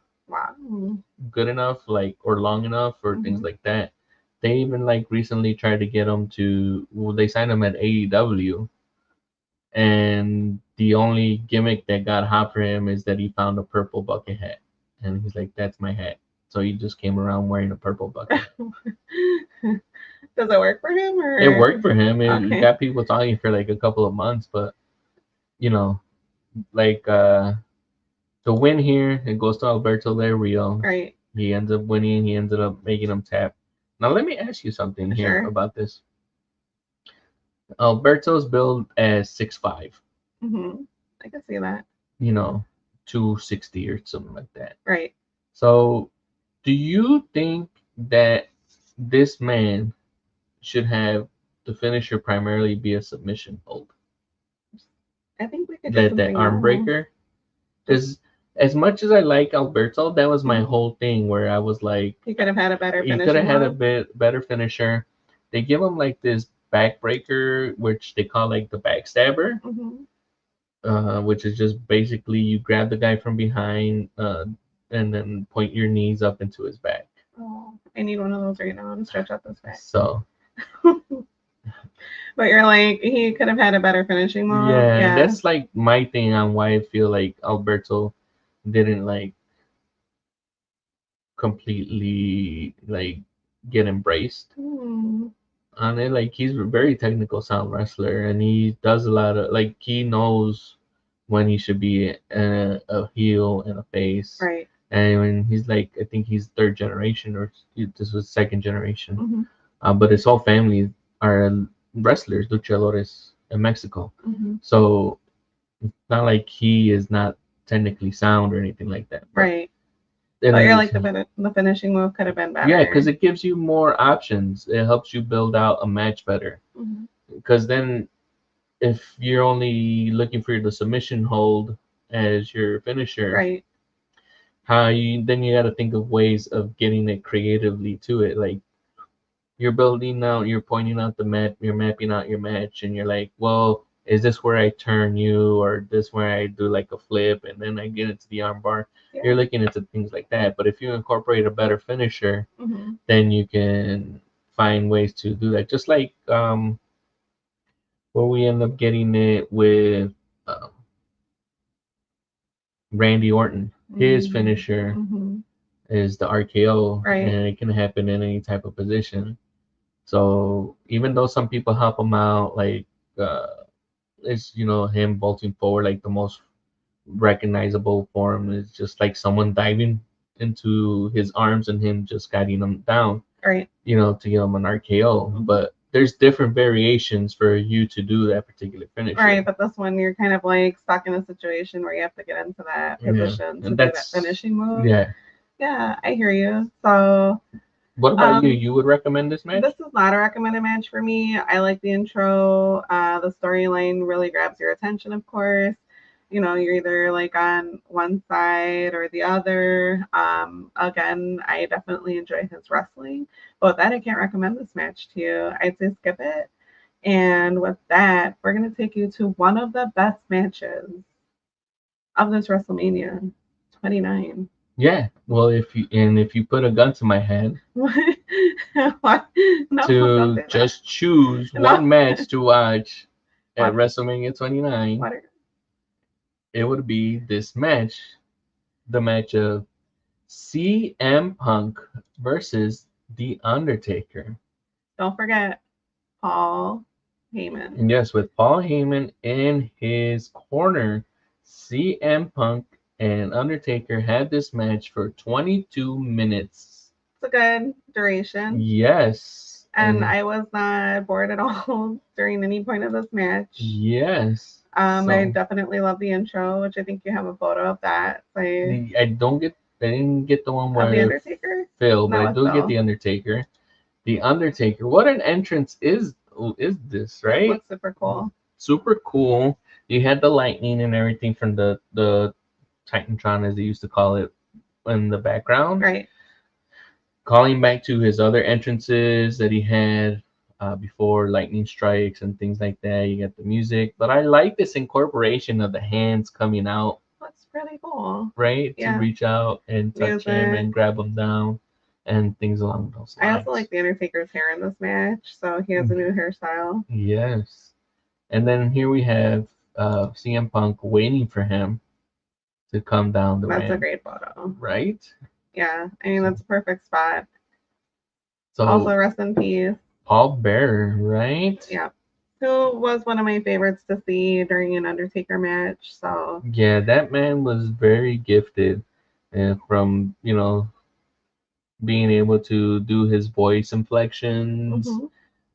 good enough, like, or long enough, or things like that. They even like recently tried to get him to, they signed him at AEW, and the only gimmick that got hot for him is that he found a purple bucket hat, and he's like, "That's my hat." So he just came around wearing a purple bucket. Does it work for him? Or? It worked for him. It got people talking for like a couple of months, but like the win here, it goes to Alberto Del Rio. Right. He ends up winning. He ended up making him tap. Now let me ask you something here about this. Alberto's billed as 6'5". I can see that. 260 or something like that. Right. So, do you think that this man should have the finisher primarily be a submission hold? I think we could do that arm breaker. Because as much as I like Alberto, that was my whole thing where I was like, he could have had a better finisher. He could have had a bit better finisher. They give him like this backbreaker, which they call like the backstabber, which is just basically you grab the guy from behind, and then point your knees up into his back. Oh, I need one of those right now to stretch out this back. So. But you're like, he could have had a better finishing move. Yeah, that's like my thing on why I feel like Alberto didn't like completely like get embraced on it. Like he's a very technical sound wrestler, and he does a lot of like he knows when he should be a heel and a face. Right. And when he's like, I think he's third generation, or this was second generation. But his whole family are wrestlers, luchadores in Mexico. So it's not like he is not technically sound or anything like that. Right. But you're like the finishing move could have been better. Yeah, because it gives you more options. It helps you build out a match better. Because then if you're only looking for the submission hold as your finisher, right? Then you got to think of ways of getting it creatively to it. Like you're building out, you're pointing out the map, you're mapping out your match, and you're like, well, is this where I turn you, or this where I do like a flip and then I get into the armbar? Yeah. You're looking into things like that. But if you incorporate a better finisher, then you can find ways to do that. Just like where we end up getting it with Randy Orton. His finisher is the RKO, right? And it can happen in any type of position. So even though some people help him out, like it's him bolting forward, like the most recognizable form is just like someone diving into his arms and him just guiding him down, right? To give him an RKO. But there's different variations for you to do that particular finish. Right, but this one you're kind of like stuck in a situation where you have to get into that position to do that finishing move. Yeah, I hear you. So what about you? You would recommend this match? This is not a recommended match for me. I like the intro. The storyline really grabs your attention, of course. You're either like on one side or the other. Again, I definitely enjoy his wrestling. But with that, I can't recommend this match to you. I'd say skip it. And with that, we're going to take you to one of the best matches of this WrestleMania 29. Yeah, well, if you put a gun to my head to just choose one match to watch at WrestleMania 29, it would be this match, the match of CM Punk versus The Undertaker. Don't forget Paul Heyman. And yes, with Paul Heyman in his corner, CM Punk and Undertaker had this match for 22 minutes. It's a good duration. Yes. And I was not bored at all during any point of this match. Yes. I definitely love the intro, which I think you have a photo of that. I didn't get the one where the Undertaker? Phil, but I do get the Undertaker. The Undertaker. What an entrance is this, right? It looks super cool. Super cool. You had the lightning and everything from the Titantron, as they used to call it, in the background. Right. Calling back to his other entrances that he had before, lightning strikes and things like that. You get the music. But I like this incorporation of the hands coming out. That's pretty cool. Right? Yeah. To reach out and touch him and grab him down and things along those lines. I also like the Undertaker's hair in this match. So he has a new hairstyle. Yes. And then here we have CM Punk waiting for him to come down the ramp. That's a great photo. Right? Yeah. I mean, that's a perfect spot. So also, rest in peace. Paul Bearer, right? Yeah. Who was one of my favorites to see during an Undertaker match. So yeah, that man was very gifted, and from being able to do his voice inflections,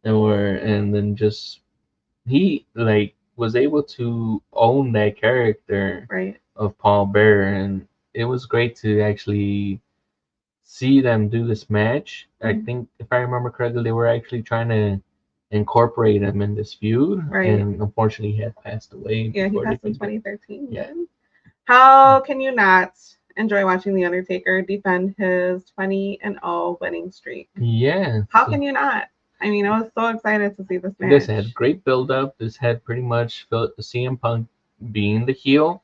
and then just he was able to own that character of Paul Bearer, and it was great to actually see them do this match. I think, if I remember correctly, they were actually trying to incorporate him in this feud, and unfortunately he had passed away. Yeah, he passed in 2013. Yeah. How can you not enjoy watching The Undertaker defend his 20-0 winning streak? Yeah. How can you not? I mean, I was so excited to see this match. This had great build up. This had pretty much CM Punk being the heel,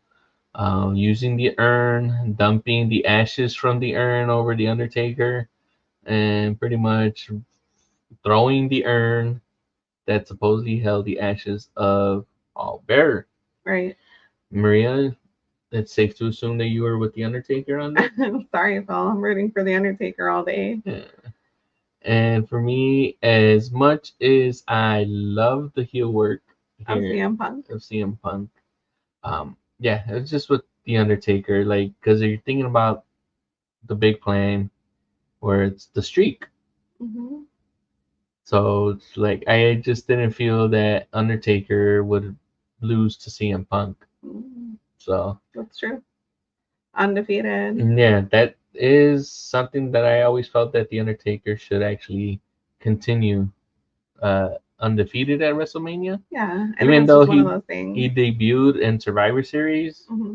using the urn, dumping the ashes from the urn over the Undertaker, and pretty much throwing the urn that supposedly held the ashes of Albert. Right. Maria, it's safe to assume that you were with the Undertaker on this. Sorry, Phil. I'm rooting for the Undertaker all day. Yeah. And for me, as much as I love the heel work Of here CM Punk. of CM Punk, yeah, it's just with the Undertaker, like, because you're thinking about the big plan where it's the streak. Mm-hmm. So it's like I just didn't feel that Undertaker would lose to CM Punk. Mm-hmm. So That's true. Undefeated. yeah, that is something that I always felt that the Undertaker should actually continue undefeated at WrestleMania. Yeah, I Even think it's though just one of those things. he debuted in Survivor Series, Mm-hmm.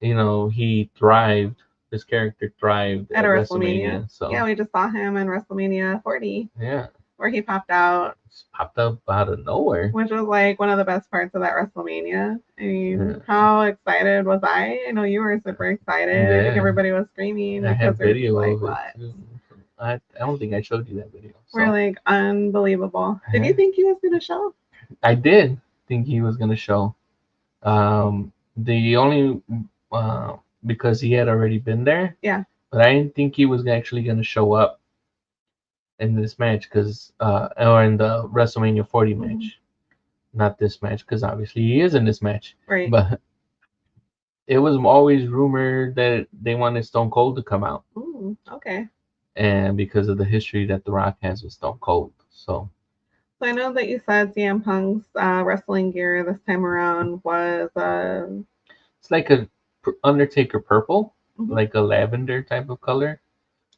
you know, he thrived. His character thrived At at a WrestleMania. WrestleMania. So Yeah, we just saw him in WrestleMania 40, yeah, where he popped out, just popped up out of nowhere. which was like one of the best parts of that WrestleMania. I mean, Yeah. how excited was I? I know you were super excited. I think Yeah. everybody was screaming I because have they're just video like, of it what? too. I don't think I showed you that video. We're So like, unbelievable. Did yeah. you think he was going to show? I did think he was gonna show. The only because he had already been there. Yeah. But I didn't think he was actually gonna show up in this match because or in the WrestleMania 40 match. Mm-hmm. Not this match because obviously he is in this match. Right. But it was always rumored that they wanted Stone Cold to come out. Ooh, okay. And because of the history that The Rock has with Stone Cold. So I know that you said CM Punk's wrestling gear this time around was it's like a Undertaker purple, mm-hmm. like a lavender type of color,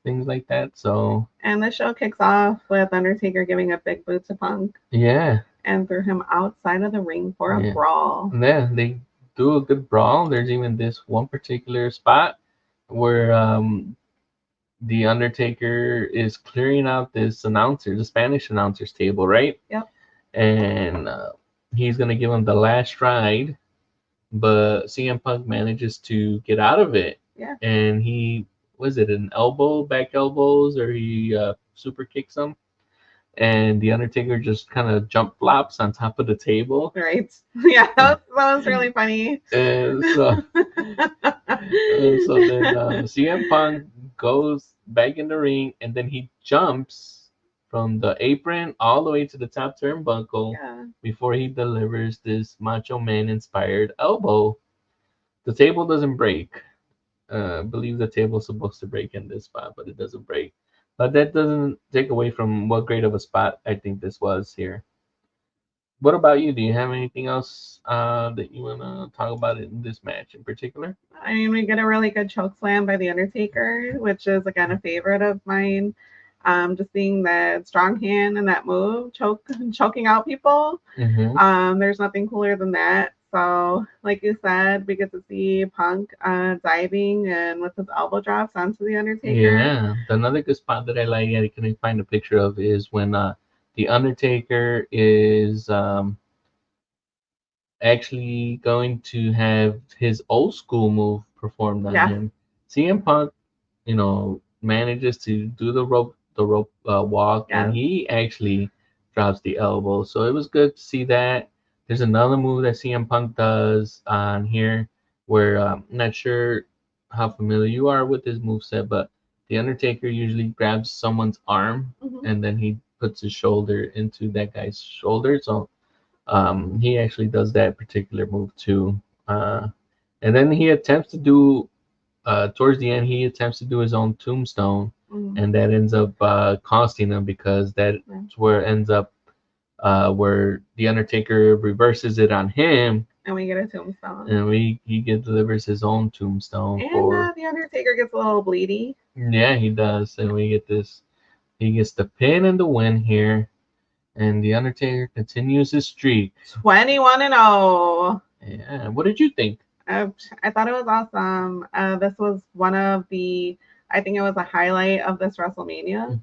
things like that. So and the show kicks off with Undertaker giving a big boot to Punk. Yeah. And threw him outside of the ring for a brawl. Yeah, they do a good brawl. There's even this one particular spot where the Undertaker is clearing out this announcer, the Spanish announcer's table, right? Yep. And he's gonna give him the last ride, but CM Punk manages to get out of it. Yeah. And he was it an elbow, back elbows, or he super kicks him, and the Undertaker just kind of jump flops on top of the table. Right. Yeah, that was really funny. And so, then CM Punk goes back in the ring, and then he jumps from the apron all the way to the top turnbuckle before he delivers this Macho Man inspired elbow. The table doesn't break. I believe the table's supposed to break in this spot, but it doesn't break. But that doesn't take away from what great of a spot I think this was here. What about you? Do you have anything else that you want to talk about in this match in particular? I mean, we get a really good choke slam by The Undertaker, which is, again, a favorite of mine. Just seeing that strong hand and that move, choking out people. Mm-hmm. There's nothing cooler than that. So, like you said, we get to see Punk diving and with his elbow drops onto The Undertaker. Yeah, another good spot that I like, I couldn't find a picture of, is when The Undertaker is actually going to have his old school move performed on him. CM Punk, manages to do the rope walk, and he actually drops the elbow. So it was good to see that. There's another move that CM Punk does on here where I'm not sure how familiar you are with his moveset, but the Undertaker usually grabs someone's arm and then he puts his shoulder into that guy's shoulder. So he actually does that particular move too. And then he attempts to do towards the end, he attempts to do his own tombstone, and that ends up costing him because that's where it ends up where the Undertaker reverses it on him, and we get a tombstone, and he delivers his own tombstone. And the Undertaker gets a little bleedy. Yeah, he does, and we get this. He gets the pin and the win here, and the Undertaker continues his streak. 21-0. Yeah, what did you think? I thought it was awesome. This was one of I think it was a highlight of this WrestleMania.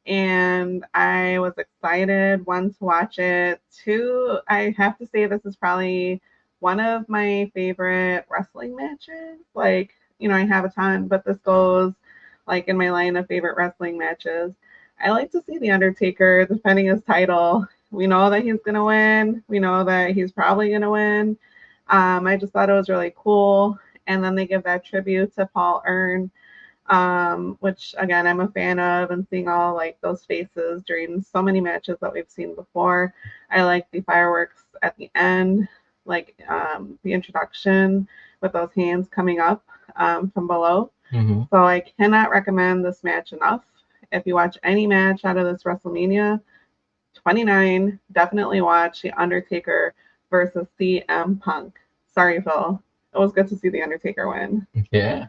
And I was excited, one, to watch it. Two, I have to say this is probably one of my favorite wrestling matches. Like, I have a ton, but this goes like in my line of favorite wrestling matches. I like to see The Undertaker defending his title. We know that he's going to win. We know that he's probably going to win. I just thought it was really cool. And then they give that tribute to Paul Ern, which again I'm a fan of, and seeing all like those faces during so many matches that we've seen before. I like the fireworks at the end, like the introduction with those hands coming up from below. Mm-hmm. So I cannot recommend this match enough. If you watch any match out of this WrestleMania 29, definitely watch The Undertaker versus CMPunk. Sorry, Phil. It was good to see The Undertaker win. Yeah,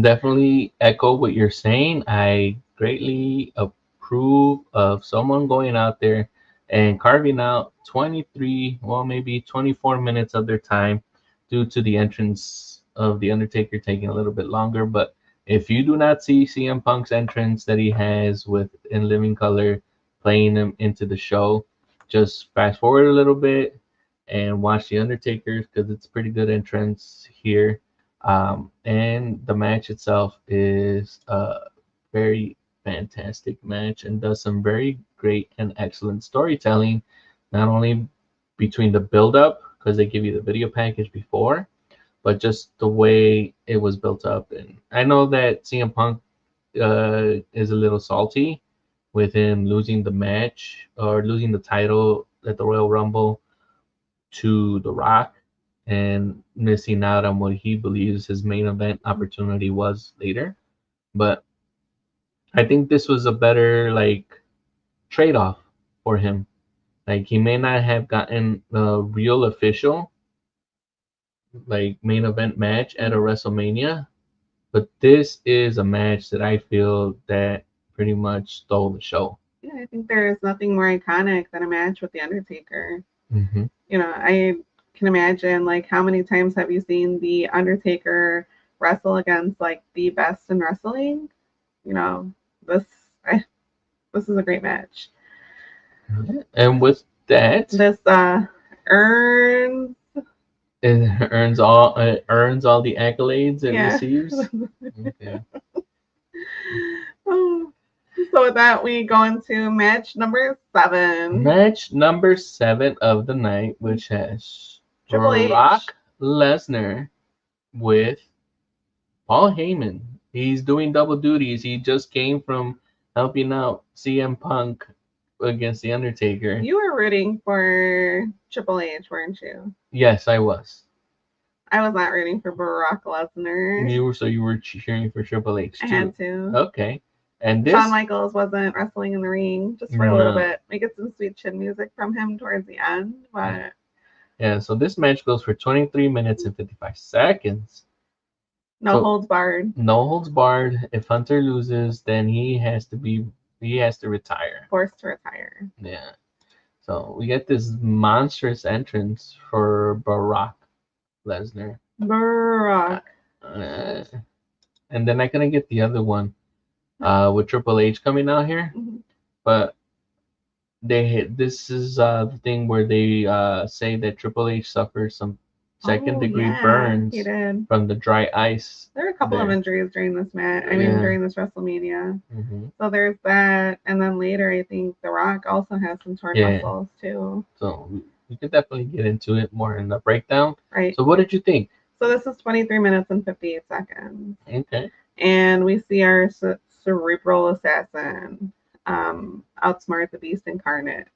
definitely echo what you're saying. I greatly approve of someone going out there and carving out 23, well, maybe 24 minutes of their time due to the entrance of The Undertaker taking a little bit longer. But if you do not see CM Punk's entrance that he has with in living color playing him into the show, just fast forward a little bit and watch The Undertaker because it's a pretty good entrance here. And the match itself is a very fantastic match and does some very great and excellent storytelling, not only between the build up, because they give you the video package before, but just the way it was built up. And I know that CM Punk is a little salty with him losing the match or losing the title at the Royal Rumble to The Rock and missing out on what he believes his main event opportunity was later. But I think this was a better like trade off for him. Like he may not have gotten a real official like main event match at a WrestleMania, but this is a match that I feel that pretty much stole the show. Yeah, I think there is nothing more iconic than a match with The Undertaker. Mm-hmm. I can imagine, like, how many times have you seen The Undertaker wrestle against, like, the best in wrestling? This this is a great match. And with that, This earns it earns all the accolades it receives. Okay. Oh. So with that, we go into match number 7. Match number 7 of the night, which has Triple H. Brock Lesnar with Paul Heyman. He's doing double duties. He just came from helping out CM Punk against The Undertaker. You were rooting for Triple H, weren't you? Yes, I was. I was not rooting for Brock Lesnar. You were cheering for Triple H too. I had to. Okay. And this Shawn Michaels wasn't wrestling in the ring just for a little bit. We get some sweet chin music from him towards the end, but yeah. So this match goes for 23 minutes and 55 seconds. No holds barred. No holds barred. If Hunter loses, then he has to retire. Forced to retire. Yeah. So we get this monstrous entrance for Brock Lesnar. Brock. And then I couldn't get the other one with Triple H coming out here. Mm-hmm. But this is the thing where they say that Triple H suffered some second-degree burns from the dry ice. There are a couple of injuries during this match. During this WrestleMania. Mm-hmm. So there's that, and then later I think The Rock also has some torn muscles too. So we could definitely get into it more in the breakdown. Right. So what did you think? So this is 23 minutes and 58 seconds. Okay. And we see our cerebral assassin outsmart the Beast incarnate.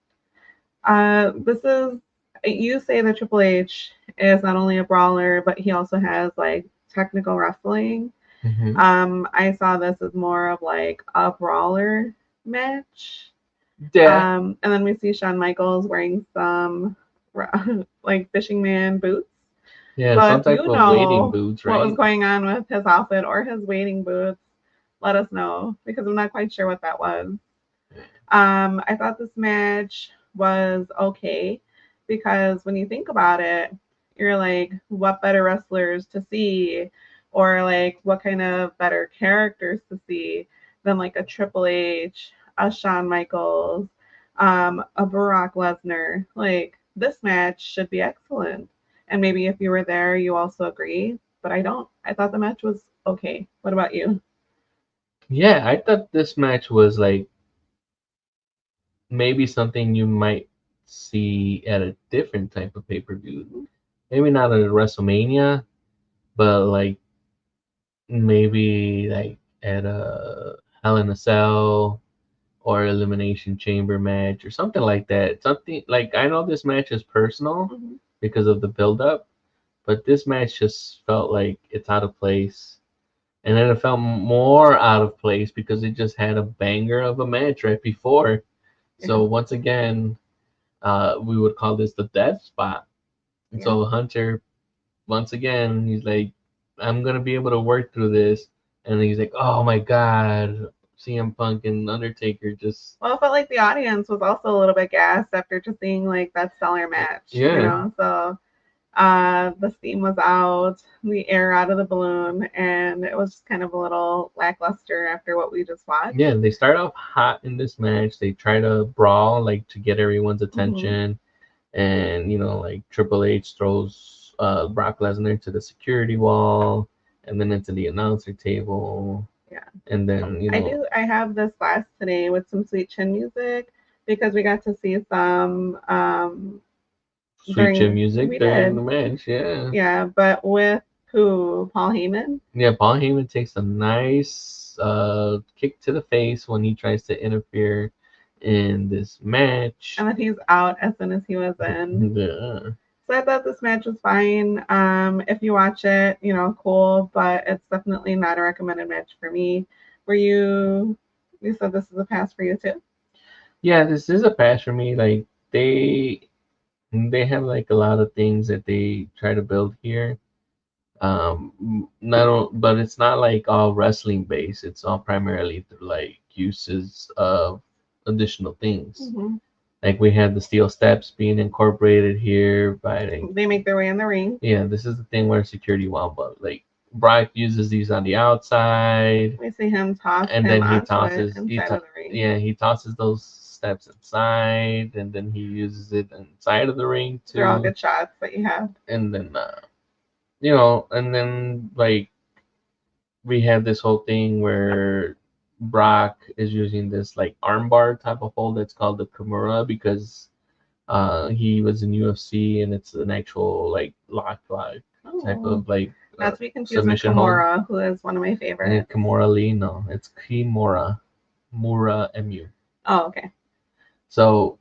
You say that Triple H is not only a brawler, but he also has like technical wrestling. Mm-hmm. I saw this as more of like a brawler match. Yeah. And then we see Shawn Michaels wearing some like fishing man boots. Yeah, so some type of wading boots, right? What was going on with his outfit or his wading boots? Let us know, because I'm not quite sure what that was. I thought this match was okay, because when you think about it, you're like, what better wrestlers to see, or like what kind of better characters to see than like a Triple H, a Shawn Michaels, a Brock Lesnar. Like, this match should be excellent. And maybe if you were there, you also agree, but I don't. I thought the match was okay. What about you? Yeah, I thought this match was like maybe something you might see at a different type of pay-per-view. Maybe not at a WrestleMania, but like maybe like at a Hell in a Cell or Elimination Chamber match or something like that. Something like I know this match is personal Mm-hmm. because of the build-up, but this match just felt like it's out of place. And then it felt more out of place because it just had a banger of a match right before. Yeah. So once again, we would call this the death spot. And Yeah. so Hunter, once again, he's like, I'm gonna be able to work through this. And he's like, oh my god, CM Punk and Undertaker just Well, it felt like the audience was also a little bit gassed after just seeing like that stellar match, yeah. So the steam was out, the air out of the balloon, and it was just kind of a little lackluster after what we just watched. Yeah, they start off hot in this match. They try to brawl like to get everyone's attention. And like Triple H throws Brock Lesnar to the security wall and then into the announcer table. Yeah. And then I have this glass today with some sweet chin music because we got to see some sweet chin music we during did. the match. Yeah. Yeah, but with who? Paul Heyman? Yeah, Paul Heyman takes a nice kick to the face when he tries to interfere in this match. And then he's out as soon as he was in. Yeah. So I thought this match was fine. If you watch it, cool, but it's definitely not a recommended match for me. Were you said this is a pass for you too? Yeah, this is a pass for me. Like they have like a lot of things that they try to build here. Not but it's not like all wrestling based. It's all primarily through like uses of additional things. Mm-hmm. Like we had the steel steps being incorporated here by like, They make their way in the ring. yeah, this is the thing where security won't, but like Brock uses these on the outside. We see him toss And him then he onto it tosses inside of the ring. yeah, he tosses those steps inside and then he uses it inside of the ring too. They're all good shots that you have. And then and then like we have this whole thing where Brock is using this like armbar type of hold that's called the Kimura because he was in UFC and it's an actual like lock type of like not to be confused with submission hold. Kimura, who is one of my favorites. And Kimura Lee, no, it's Kimura, Mura Mu. Oh, okay. So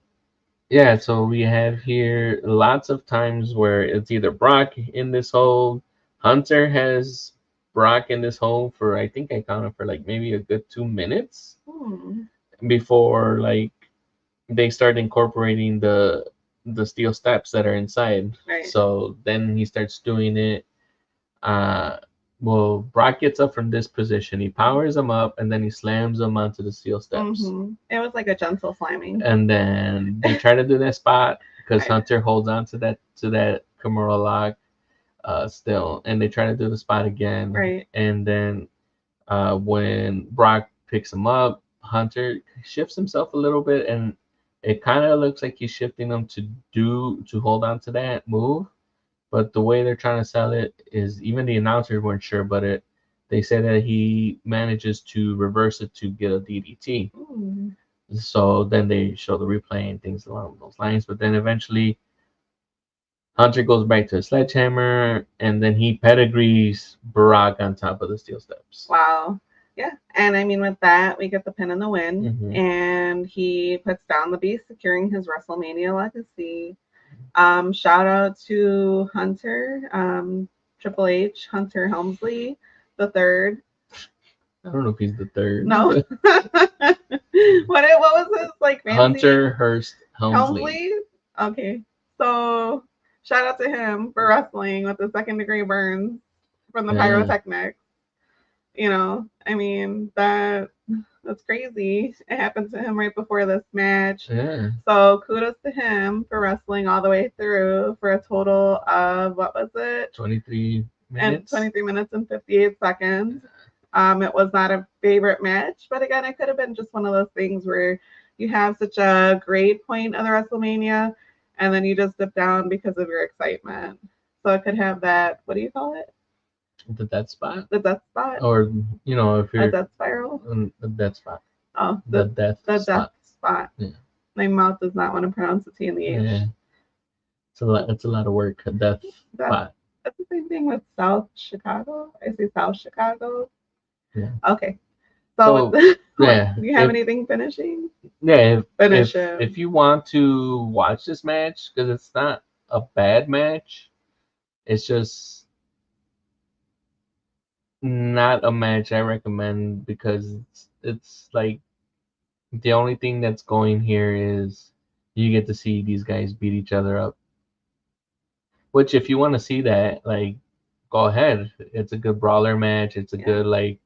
yeah, so we have here lots of times where it's either Brock in this hold, Hunter has Brock in this hold for I think I counted for like maybe a good 2 minutes before like they start incorporating the steel steps that are inside. Right. So then he starts doing it. Well, Brock gets up from this position. He powers him up, and then he slams him onto the steel steps. Mm-hmm. It was like a gentle slamming. And then they try to do that spot because Hunter holds on to that Kimura lock still, and they try to do the spot again. Right. And then when Brock picks him up, Hunter shifts himself a little bit, and it kind of looks like he's shifting him to hold on to that move. But the way they're trying to sell it is even the announcers weren't sure, but they said that he manages to reverse it to get a DDT. Ooh. So then they show the replay and things along those lines. But then eventually Hunter goes back to a sledgehammer and then he pedigrees Brock on top of the steel steps. Wow. Yeah. And I mean, with that, we get the pin and the win. And he puts down the beast, securing his WrestleMania legacy. Shout out to Hunter, Triple H, Hunter Helmsley, the third. I don't know if he's the third. No. what was his like fancy? Hunter Hearst Helmsley. Okay. So shout out to him for wrestling with the second degree burns from the pyrotechnics. I mean that's crazy. It happened to him right before this match. Yeah. So kudos to him for wrestling all the way through for a total of, what was it? 23 minutes. And 23 minutes and 58 seconds. It was not a favorite match, but again, it could have been just one of those things where you have such a great point of the WrestleMania and then you just dip down because of your excitement. So it could have that, what do you call it? The death spot, The death spot? or if A you're death spiral? the death spot, Oh, the death the spot. death spot. Yeah. My mouth does not want to pronounce the T and the H. Yeah, it's a lot. It's a lot of work. A death spot. That's the same thing with South Chicago. I say South Chicago. Yeah. Okay. So, yeah. Do you have anything finishing? Yeah. Finish If you want to watch this match, because it's not a bad match, it's just not a match I recommend, because it's like the only thing that's going here is you get to see these guys beat each other up. Which, if you want to see that, like, go ahead. It's a good brawler match. It's a good, like,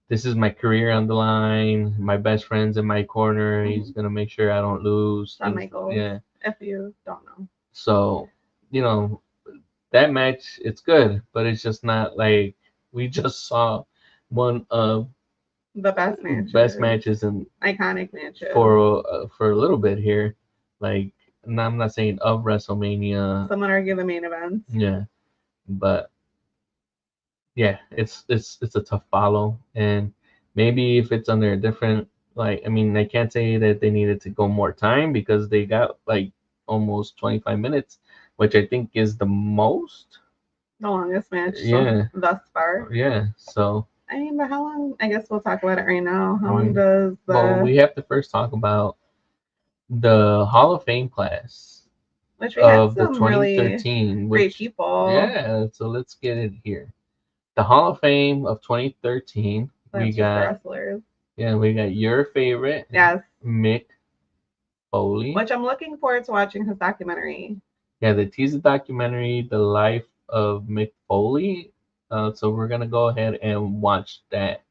this is my career on the line. My best friend's in my corner. Mm-hmm. He's gonna make sure I don't lose. Yeah. If you don't know. So, that match, it's good, but it's just not like we just saw one of the best matches and iconic matches for a little bit here. Like, and I'm not saying of WrestleMania. Some would argue the main events. Yeah, but yeah, it's a tough follow, and maybe if it's under a different, like, I mean, I can't say that they needed to go more time, because they got like almost 25 minutes, which I think is the longest match thus far. Yeah, so I mean, but how long? I guess we'll talk about it right now. How long does the? Well, we have to first talk about the Hall of Fame class, which we of had some the 2013, really great people. Yeah, so let's get it here. The Hall of Fame of 2013. We got wrestlers. Yeah, we got your favorite. Yes. Mick Foley. Which I'm looking forward to watching his documentary. Yeah, the teaser documentary, The Life of Mick Foley. So we're gonna go ahead and watch that,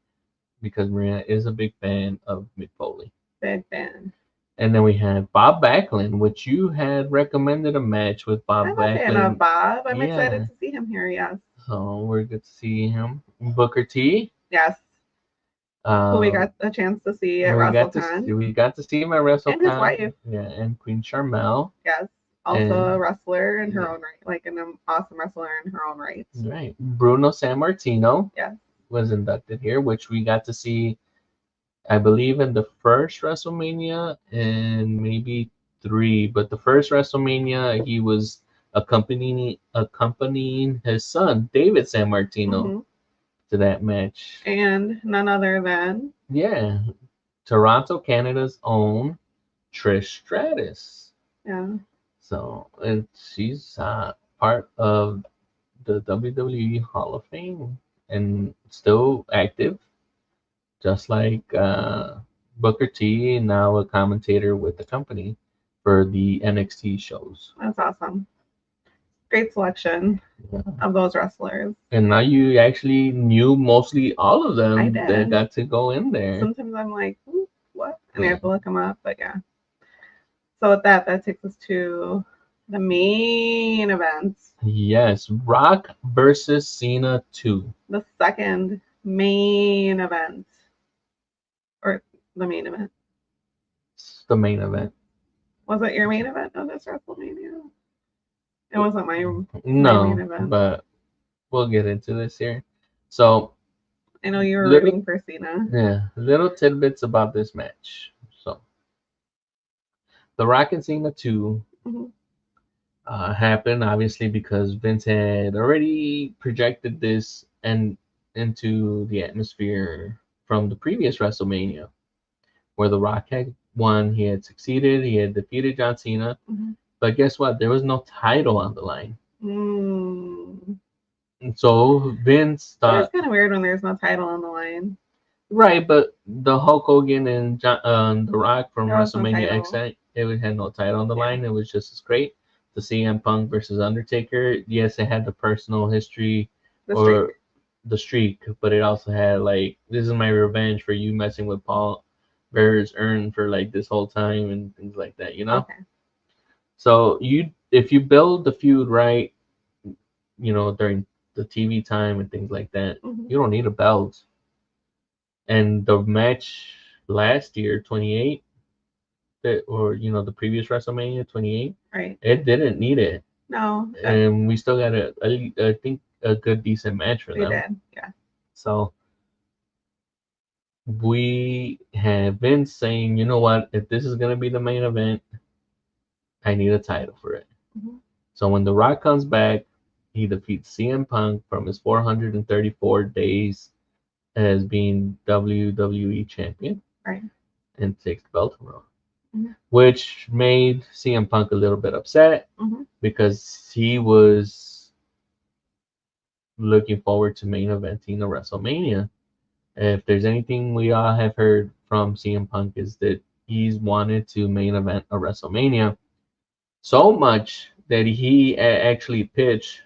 because Maria is a big fan of Mick Foley. Big fan. And then we had Bob Backlund, which you had recommended a match with Bob Backlund. I'm a fan of Bob. I'm excited to see him here, yes. So we're good to see him. Booker T. Yes. Who we got a chance to see at WrestleCon. We got to see him at WrestleCon. And his wife. Yeah, and Queen Sharmell. Yes. Also a wrestler in her own right. Like an awesome wrestler in her own right. Right. Bruno Sammartino. Yes. Was inducted here, which we got to see, I believe, in the first WrestleMania and maybe 3. But the first WrestleMania, he was accompanying his son, David Sammartino, to that match. And none other than Toronto, Canada's own Trish Stratus. Yeah. So, and she's part of the WWE Hall of Fame and still active, just like Booker T, now a commentator with the company for the NXT shows. That's awesome. Great selection of those wrestlers. And now you actually knew mostly all of them that got to go in there. Sometimes I'm like, what? And I have to look them up, but yeah. So with that takes us to the main events. Yes, Rock versus Cena 2. The second main event. Or the main event. It's the main event. Was it your main event of this WrestleMania? It wasn't my main event. But we'll get into this here. So I know you were rooting for Cena. Yeah, little tidbits about this match. So the Rock and Cena 2 happened, obviously, because Vince had already projected this and into the atmosphere from the previous WrestleMania, where the Rock had won. He had succeeded. He had defeated John Cena. But guess what? There was no title on the line. And so Vince thought, it's kind of weird when there's no title on the line. Right, but the Hulk Hogan and The Rock from WrestleMania X, it had no title on the line. It was just as great. The CM Punk versus Undertaker, yes, it had the personal history the streak, but it also had, like, this is my revenge for you messing with Paul Bearer's urn for, like, this whole time and things like that, Okay. So if you build the feud right, during the TV time and things like that, you don't need a belt. And the match last year, 28, or the previous WrestleMania 28, right? It didn't need it. No, and we still got I think a good decent match for we them. did. Yeah. So we have been saying, you know what, if this is gonna be the main event, I need a title for it. Mm-hmm. So when The Rock comes back, he defeats CM Punk from his 434 days as being WWE champion Right. and takes the belt from him, Mm-hmm. which made CM Punk a little bit upset Mm-hmm. because he was looking forward to main eventing a WrestleMania. If there's anything we all have heard from CM Punk is that he's wanted to main event a WrestleMania so much that he actually pitched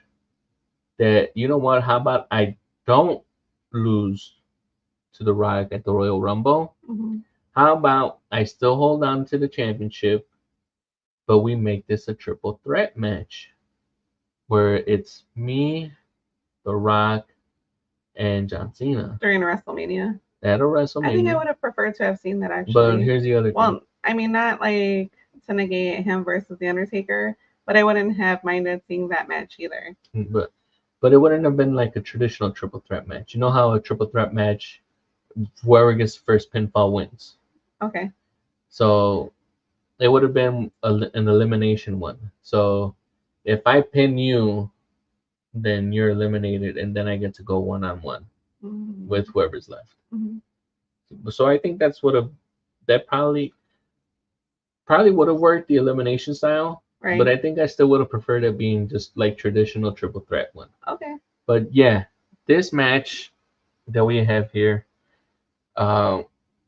that, you know what, how about I don't lose to The Rock at the Royal Rumble? Mm-hmm. How about I still hold on to the championship, but we make this a triple threat match where it's me, The Rock, and John Cena During WrestleMania. at a I think I WrestleMania. would have preferred to have seen that But actually. here's the other thing. Well, I mean, not like to negate him versus the Undertaker, but I wouldn't have minded seeing that match either. But it wouldn't have been like a traditional triple threat match. You know how a triple threat match, whoever gets first pinfall wins. Okay. So it would have been an elimination one. So if I pin you, then you're eliminated, and then I get to go one on one with whoever's left. Mm-hmm. So I think that probably would have worked the elimination style. Right. But I think I still would have preferred it being just like traditional triple threat one. Okay. But yeah, this match that we have here, uh,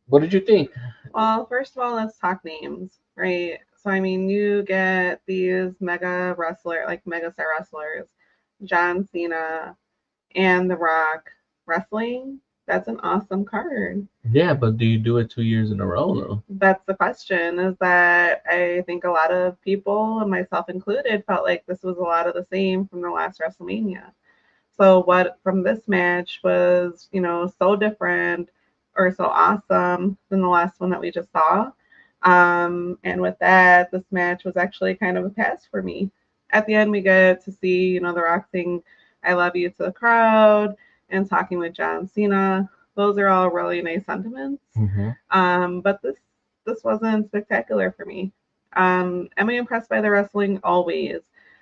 what did you think? Well, first of all, let's talk names, right? So, I mean, you get these mega star wrestlers, John Cena and The Rock wrestling. That's an awesome card. Yeah, but do you do it 2 years in a row though? That's the question, is that I think a lot of people, and myself included, felt like this was a lot of the same from the last WrestleMania. So what from this match was, so different or so awesome than the last one that we just saw. And with that, this match was actually kind of a pass for me. At the end, we get to see, The Rock sing "I Love You" to the crowd and talking with John Cena. Those are all really nice sentiments. But this wasn't spectacular for me. Am I impressed by the wrestling? Always.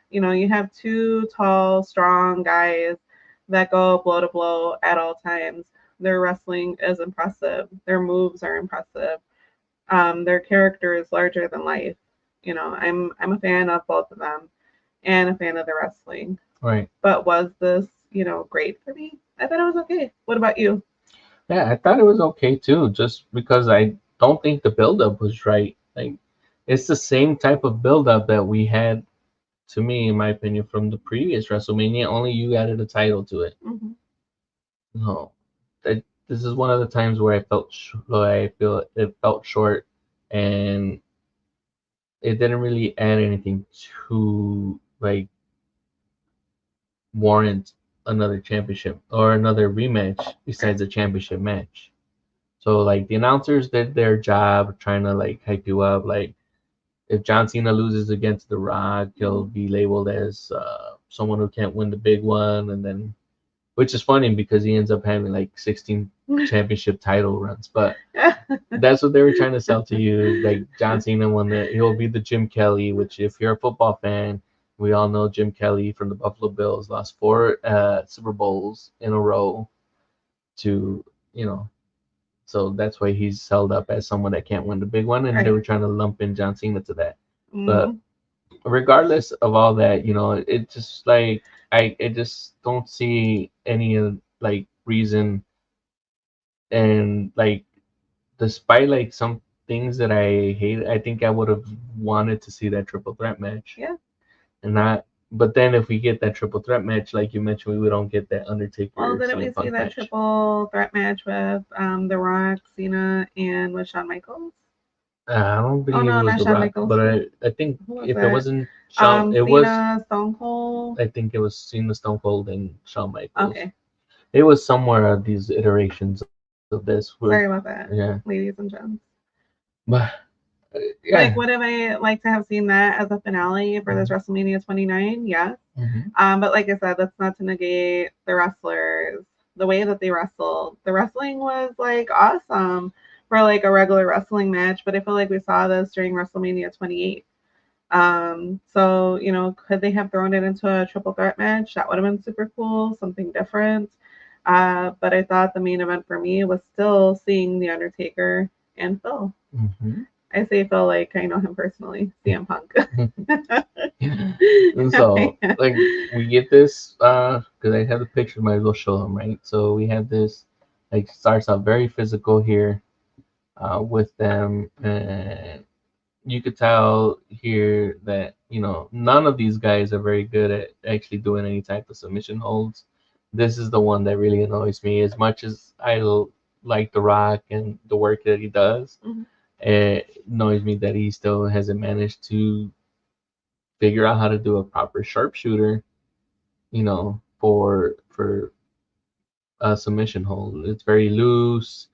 You have two tall, strong guys that go blow to blow at all times. Their wrestling is impressive. Their moves are impressive. Their character is larger than life. I'm a fan of both of them and a fan of the wrestling. Right. But was this, great for me? I thought it was okay. What about you? Yeah, I thought it was okay too, just because I don't think the build-up was right. Like, it's the same type of build-up that we had, to me, in my opinion, from the previous WrestleMania. Only you added a title to it. Mm-hmm. No, this is one of the times where I feel it felt short, and it didn't really add anything to like warrant another championship or another rematch besides a championship match. So like the announcers did their job trying to like hype you up. Like if John Cena loses against The Rock, he'll be labeled as someone who can't win the big one, and then which is funny because he ends up having like 16 championship title runs. But that's what they were trying to sell to you. Is like John Cena won he'll be the Jim Kelly, which if you're a football fan, we all know Jim Kelly from the Buffalo Bills lost 4 Super Bowls in a row to, you know, so that's why he's held up as someone that can't win the big one, and they Right. were trying to lump in John Cena to that. But regardless of all that, it just like I just don't see any like reason, and like despite like some things that I hate, I think I would have wanted to see that triple threat match. Yeah. And not, but then if we get that triple threat match, like you mentioned, we don't get that Undertaker. Well, didn't we see that triple threat match with The Rock, Cena, and with Shawn Michaels? I don't believe it was The Shawn Rock, Michaels. but I think if it wasn't Shawn, it Cena, was Stone Cold. I think it was Cena, Stone Cold, and Shawn Michaels. Okay. It was somewhere of these iterations of this. Sorry about that. Yeah. Ladies and gents. But Yeah. Like, would have I liked to have seen that as a finale for this WrestleMania 29? Yes. But like I said, that's not to negate the wrestlers, the way that they wrestled. The wrestling was like awesome for like a regular wrestling match, but I feel like we saw this during WrestleMania 28. So, you know, could they have thrown it into a triple threat match? That would have been super cool, something different. But I thought the main event for me was still seeing The Undertaker and Phil. I say Phil like I know him personally, CM Punk. And so, like, we get this, because I have the picture, might as well show them, right? So we have this, like, starts out very physical here with them, and you could tell here that, you know, none of these guys are very good at actually doing any type of submission holds. This is the one that really annoys me. As much as I like The Rock and the work that he does, it annoys me that he still hasn't managed to figure out how to do a proper sharpshooter, you know, for a submission hold. It's very loose,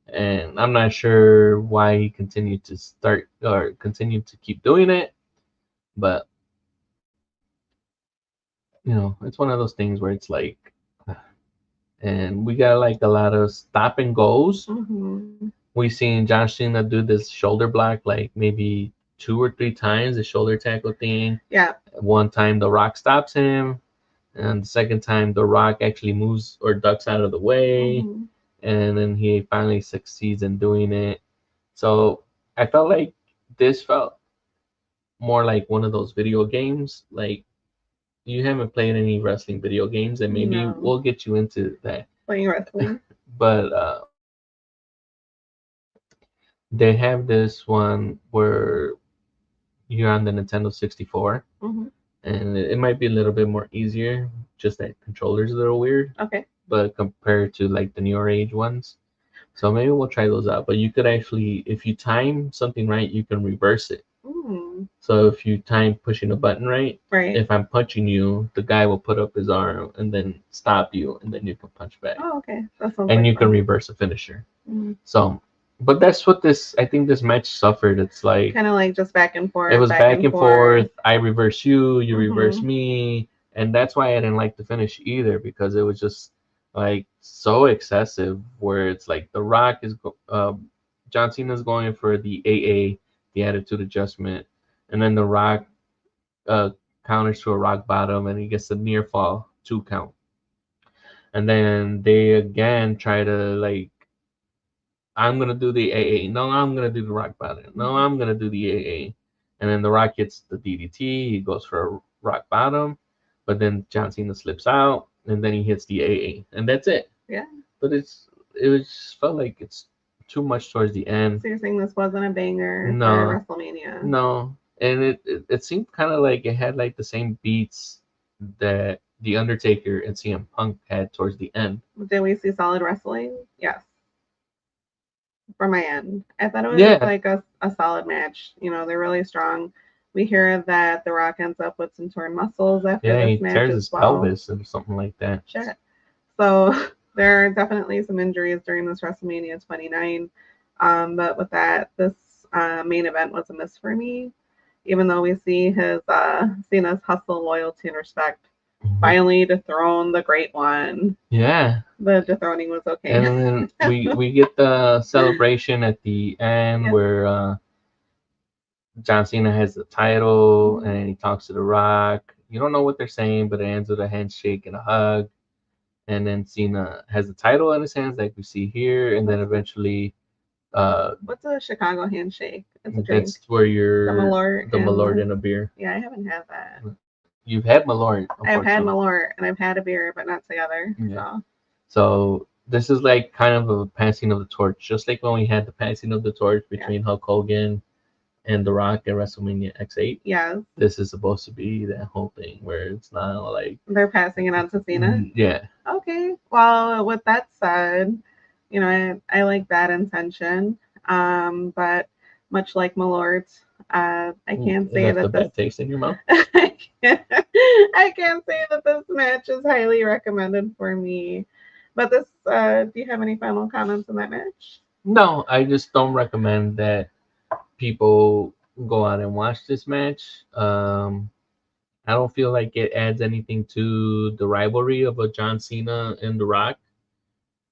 and I'm not sure why he continued to keep doing it, but you know, it's one of those things where it's like, and we got like a lot of stop and goes. We seen Cena do this shoulder block like maybe 2 or 3 times, the shoulder tackle thing. Yeah. One time the Rock stops him, and the second time the Rock actually moves or ducks out of the way, and then he finally succeeds in doing it. So I felt like this felt more like one of those video games. Like, you haven't played any wrestling video games, and maybe we'll get you into that. Playing wrestling. But they have this one where you're on the Nintendo 64, and it might be a little bit more easier. Just that controller's a little weird. Okay. But compared to like the newer age ones, so maybe we'll try those out. But you could actually, if you time something right, you can reverse it. So if you time pushing a button right, if I'm punching you, the guy will put up his arm and then stop you, and then you can punch back. Oh, okay. That sounds and like you fun. can reverse a finisher. So, but that's what I think this match suffered. It's like kind of like just back and forth. It was back and forth. I reverse you, you reverse me, and that's why I didn't like the finish either, because it was just like so excessive. Where it's like The Rock is John Cena's going for the AA, the Attitude Adjustment, and then The Rock counters to a rock bottom, and he gets a near fall 2 count, and then they again try to like, I'm gonna do the AA. No, I'm gonna do the rock bottom. No, I'm gonna do the AA. And then The Rock gets the DDT. He goes for a rock bottom, but then John Cena slips out, and then he hits the AA, and that's it. Yeah. But it just felt like it's too much towards the end. So you're saying this wasn't a banger No. for WrestleMania? No, and it seemed kind of like it had like the same beats that the Undertaker and CM Punk had towards the end. Did we see solid wrestling? Yes. From my end, I thought it was like a solid match. You know, they're really strong. We hear that The Rock ends up with some torn muscles after this match. Yeah, he tears his pelvis or something like that. Shit. So there are definitely some injuries during this WrestleMania 29. But with that, this main event was a miss for me. Even though we see his Cena's hustle, loyalty, and respect finally dethrone the Great One. Yeah. The dethroning was okay. And then we get the celebration at the end where John Cena has the title and he talks to The Rock. You don't know what they're saying, but it ends with a handshake and a hug. And then Cena has the title in his hands, like we see here, and then eventually. What's a Chicago handshake? It's a drink. That's where you're the Malort and a beer. Yeah, I haven't had that. You've had Malort. I've had Malort and I've had a beer, but not together. Yeah. So this is like kind of a passing of the torch, just like when we had the passing of the torch between Hulk Hogan and The Rock at WrestleMania X8. Yeah. This is supposed to be that whole thing where it's not like they're passing it on to Cena. Yeah. Okay. Well, with that said, you know, I like that intention. But much like Malort, I can't say that bad taste in your mouth. I can't say that this match is highly recommended for me. But this, do you have any final comments on that match? No, I just don't recommend that people go out and watch this match. I don't feel like it adds anything to the rivalry of a John Cena and The Rock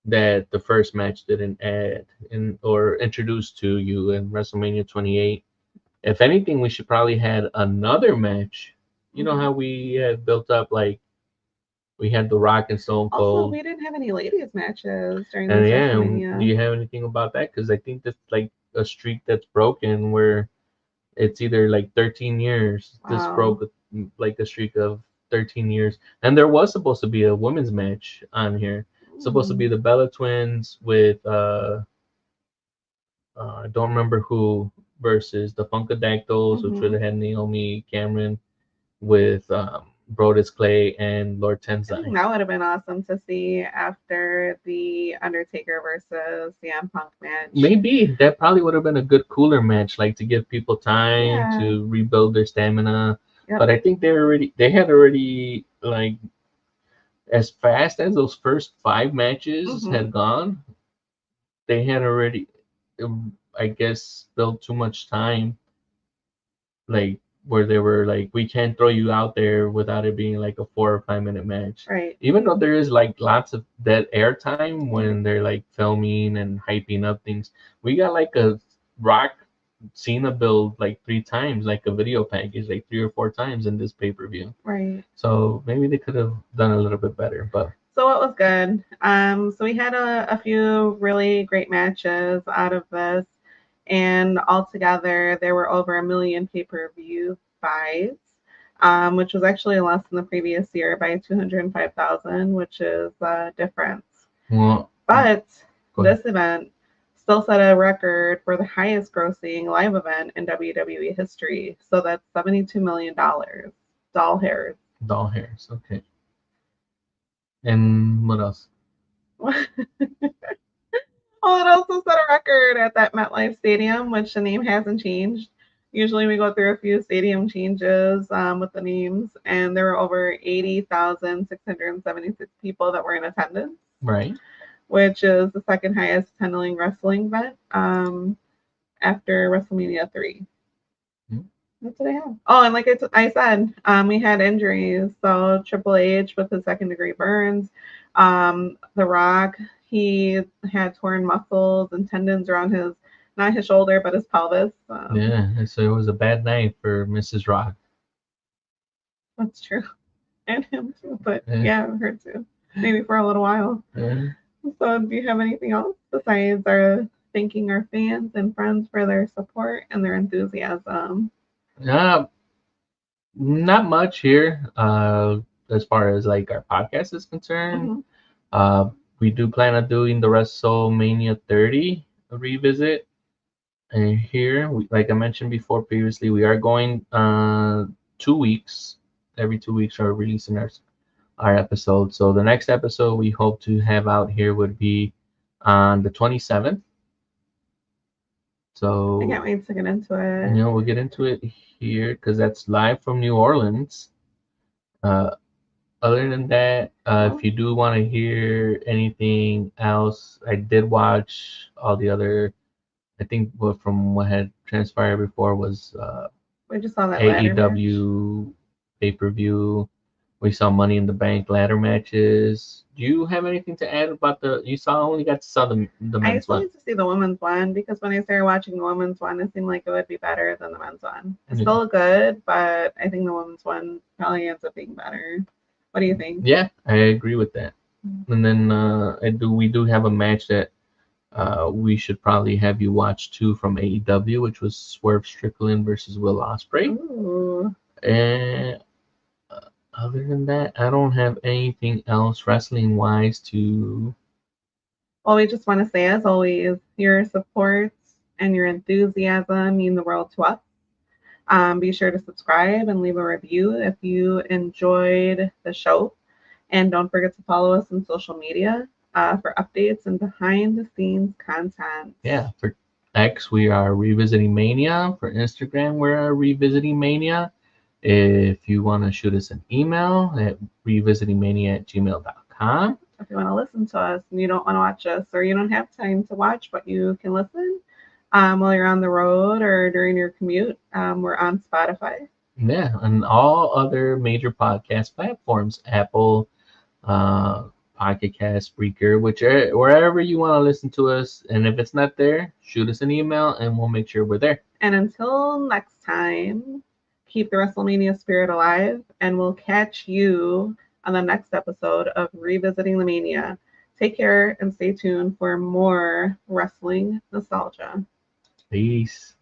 that the first match didn't add or introduce to you in WrestleMania 28. If anything, we should probably had another match. You know how we had built up, like we had The Rock and Stone Also, Cold. we didn't have any ladies matches during And this yeah, WrestleMania. do you have anything about that? Because I think that's like a streak that's broken where it's either like 13 years. This Wow. broke like a streak of 13 years. And there was supposed to be a women's match on here. Supposed to be the Bella Twins with I don't remember who versus the Funkadactyls, which would have had Naomi Cameron with Brodus Clay and Lord I think Tenzai. that would have been awesome to see after the Undertaker versus CM Punk match. Maybe that probably would have been a good cooler match, like to give people time Yeah. to rebuild their stamina. Yep. But I think they had already like as fast as those first 5 matches had gone, they had already, I guess, built too much time, like where they were like, we can't throw you out there without it being like a 4 or 5 minute match. Right. Even though there is like lots of dead air time when they're like filming and hyping up things, we got like a Rock Cena build like 3 times, like a video package, like 3 or 4 times in this pay-per-view. Right. So maybe they could have done a little bit better, but so it was good. So we had a few really great matches out of this, and altogether there were over 1 million pay-per-view buys, which was actually less than the previous year by 205,000, which is a difference. Well, but this event still set a record for the highest grossing live event in WWE history. So that's $72 million. Doll hairs. Doll hairs, okay. And what else? Oh, it also set a record at that MetLife Stadium, which the name hasn't changed. Usually we go through a few stadium changes with the names, and there were over 80,676 people that were in attendance. Right. Which is the second highest attending wrestling event after WrestleMania 3. That's what I have. Oh, and like I said, we had injuries. So Triple H with his second-degree burns. The Rock, he had torn muscles and tendons around his, not his shoulder, but his pelvis. Yeah, so it was a bad night for Mrs. Rock. That's true. And him too, but yeah, her too. Maybe for a little while. Yeah. So do you have anything else besides our thanking our fans and friends for their support and their enthusiasm? Not much here. As far as like our podcast is concerned, we do plan on doing the WrestleMania 30 revisit. And here, like I mentioned before previously, we are going 2 weeks. Every 2 weeks, are releasing our episode. So the next episode we hope to have out here would be on the 27th. So I can't wait to get into it. We'll get into it here because that's live from New Orleans. Other than that, if you do want to hear anything else, I did watch all the other. I think from what had transpired before was we just saw that AEW pay-per-view. We saw Money in the Bank ladder matches. Do you have anything to add about the? You only got to saw the men's one. I still need to see the women's one because when I started watching the women's one, it seemed like it would be better than the men's one. It's still good, but I think the women's one probably ends up being better. What do you think? Yeah, I agree with that. And then we do have a match that we should probably have you watch too from AEW, which was Swerve Strickland versus Will Ospreay. Ooh. And other than that, I don't have anything else wrestling wise to. Well, we just want to say, as always, your support and your enthusiasm mean the world to us. Be sure to subscribe and leave a review if you enjoyed the show. And don't forget to follow us on social media for updates and behind the scenes content. Yeah, for X, we are Revisiting Mania. For Instagram, we're Revisiting Mania. If you want to shoot us an email at revisitingmania@gmail.com. If you want to listen to us and you don't want to watch us, or you don't have time to watch, but you can listen, While you're on the road or during your commute. We're on Spotify. Yeah, and all other major podcast platforms, Apple, uh, Pocket Cast, Spreaker, wherever you want to listen to us. And if it's not there, shoot us an email and we'll make sure we're there. And until next time, keep the WrestleMania spirit alive, and we'll catch you on the next episode of Revisiting the Mania. Take care and stay tuned for more wrestling nostalgia. Peace.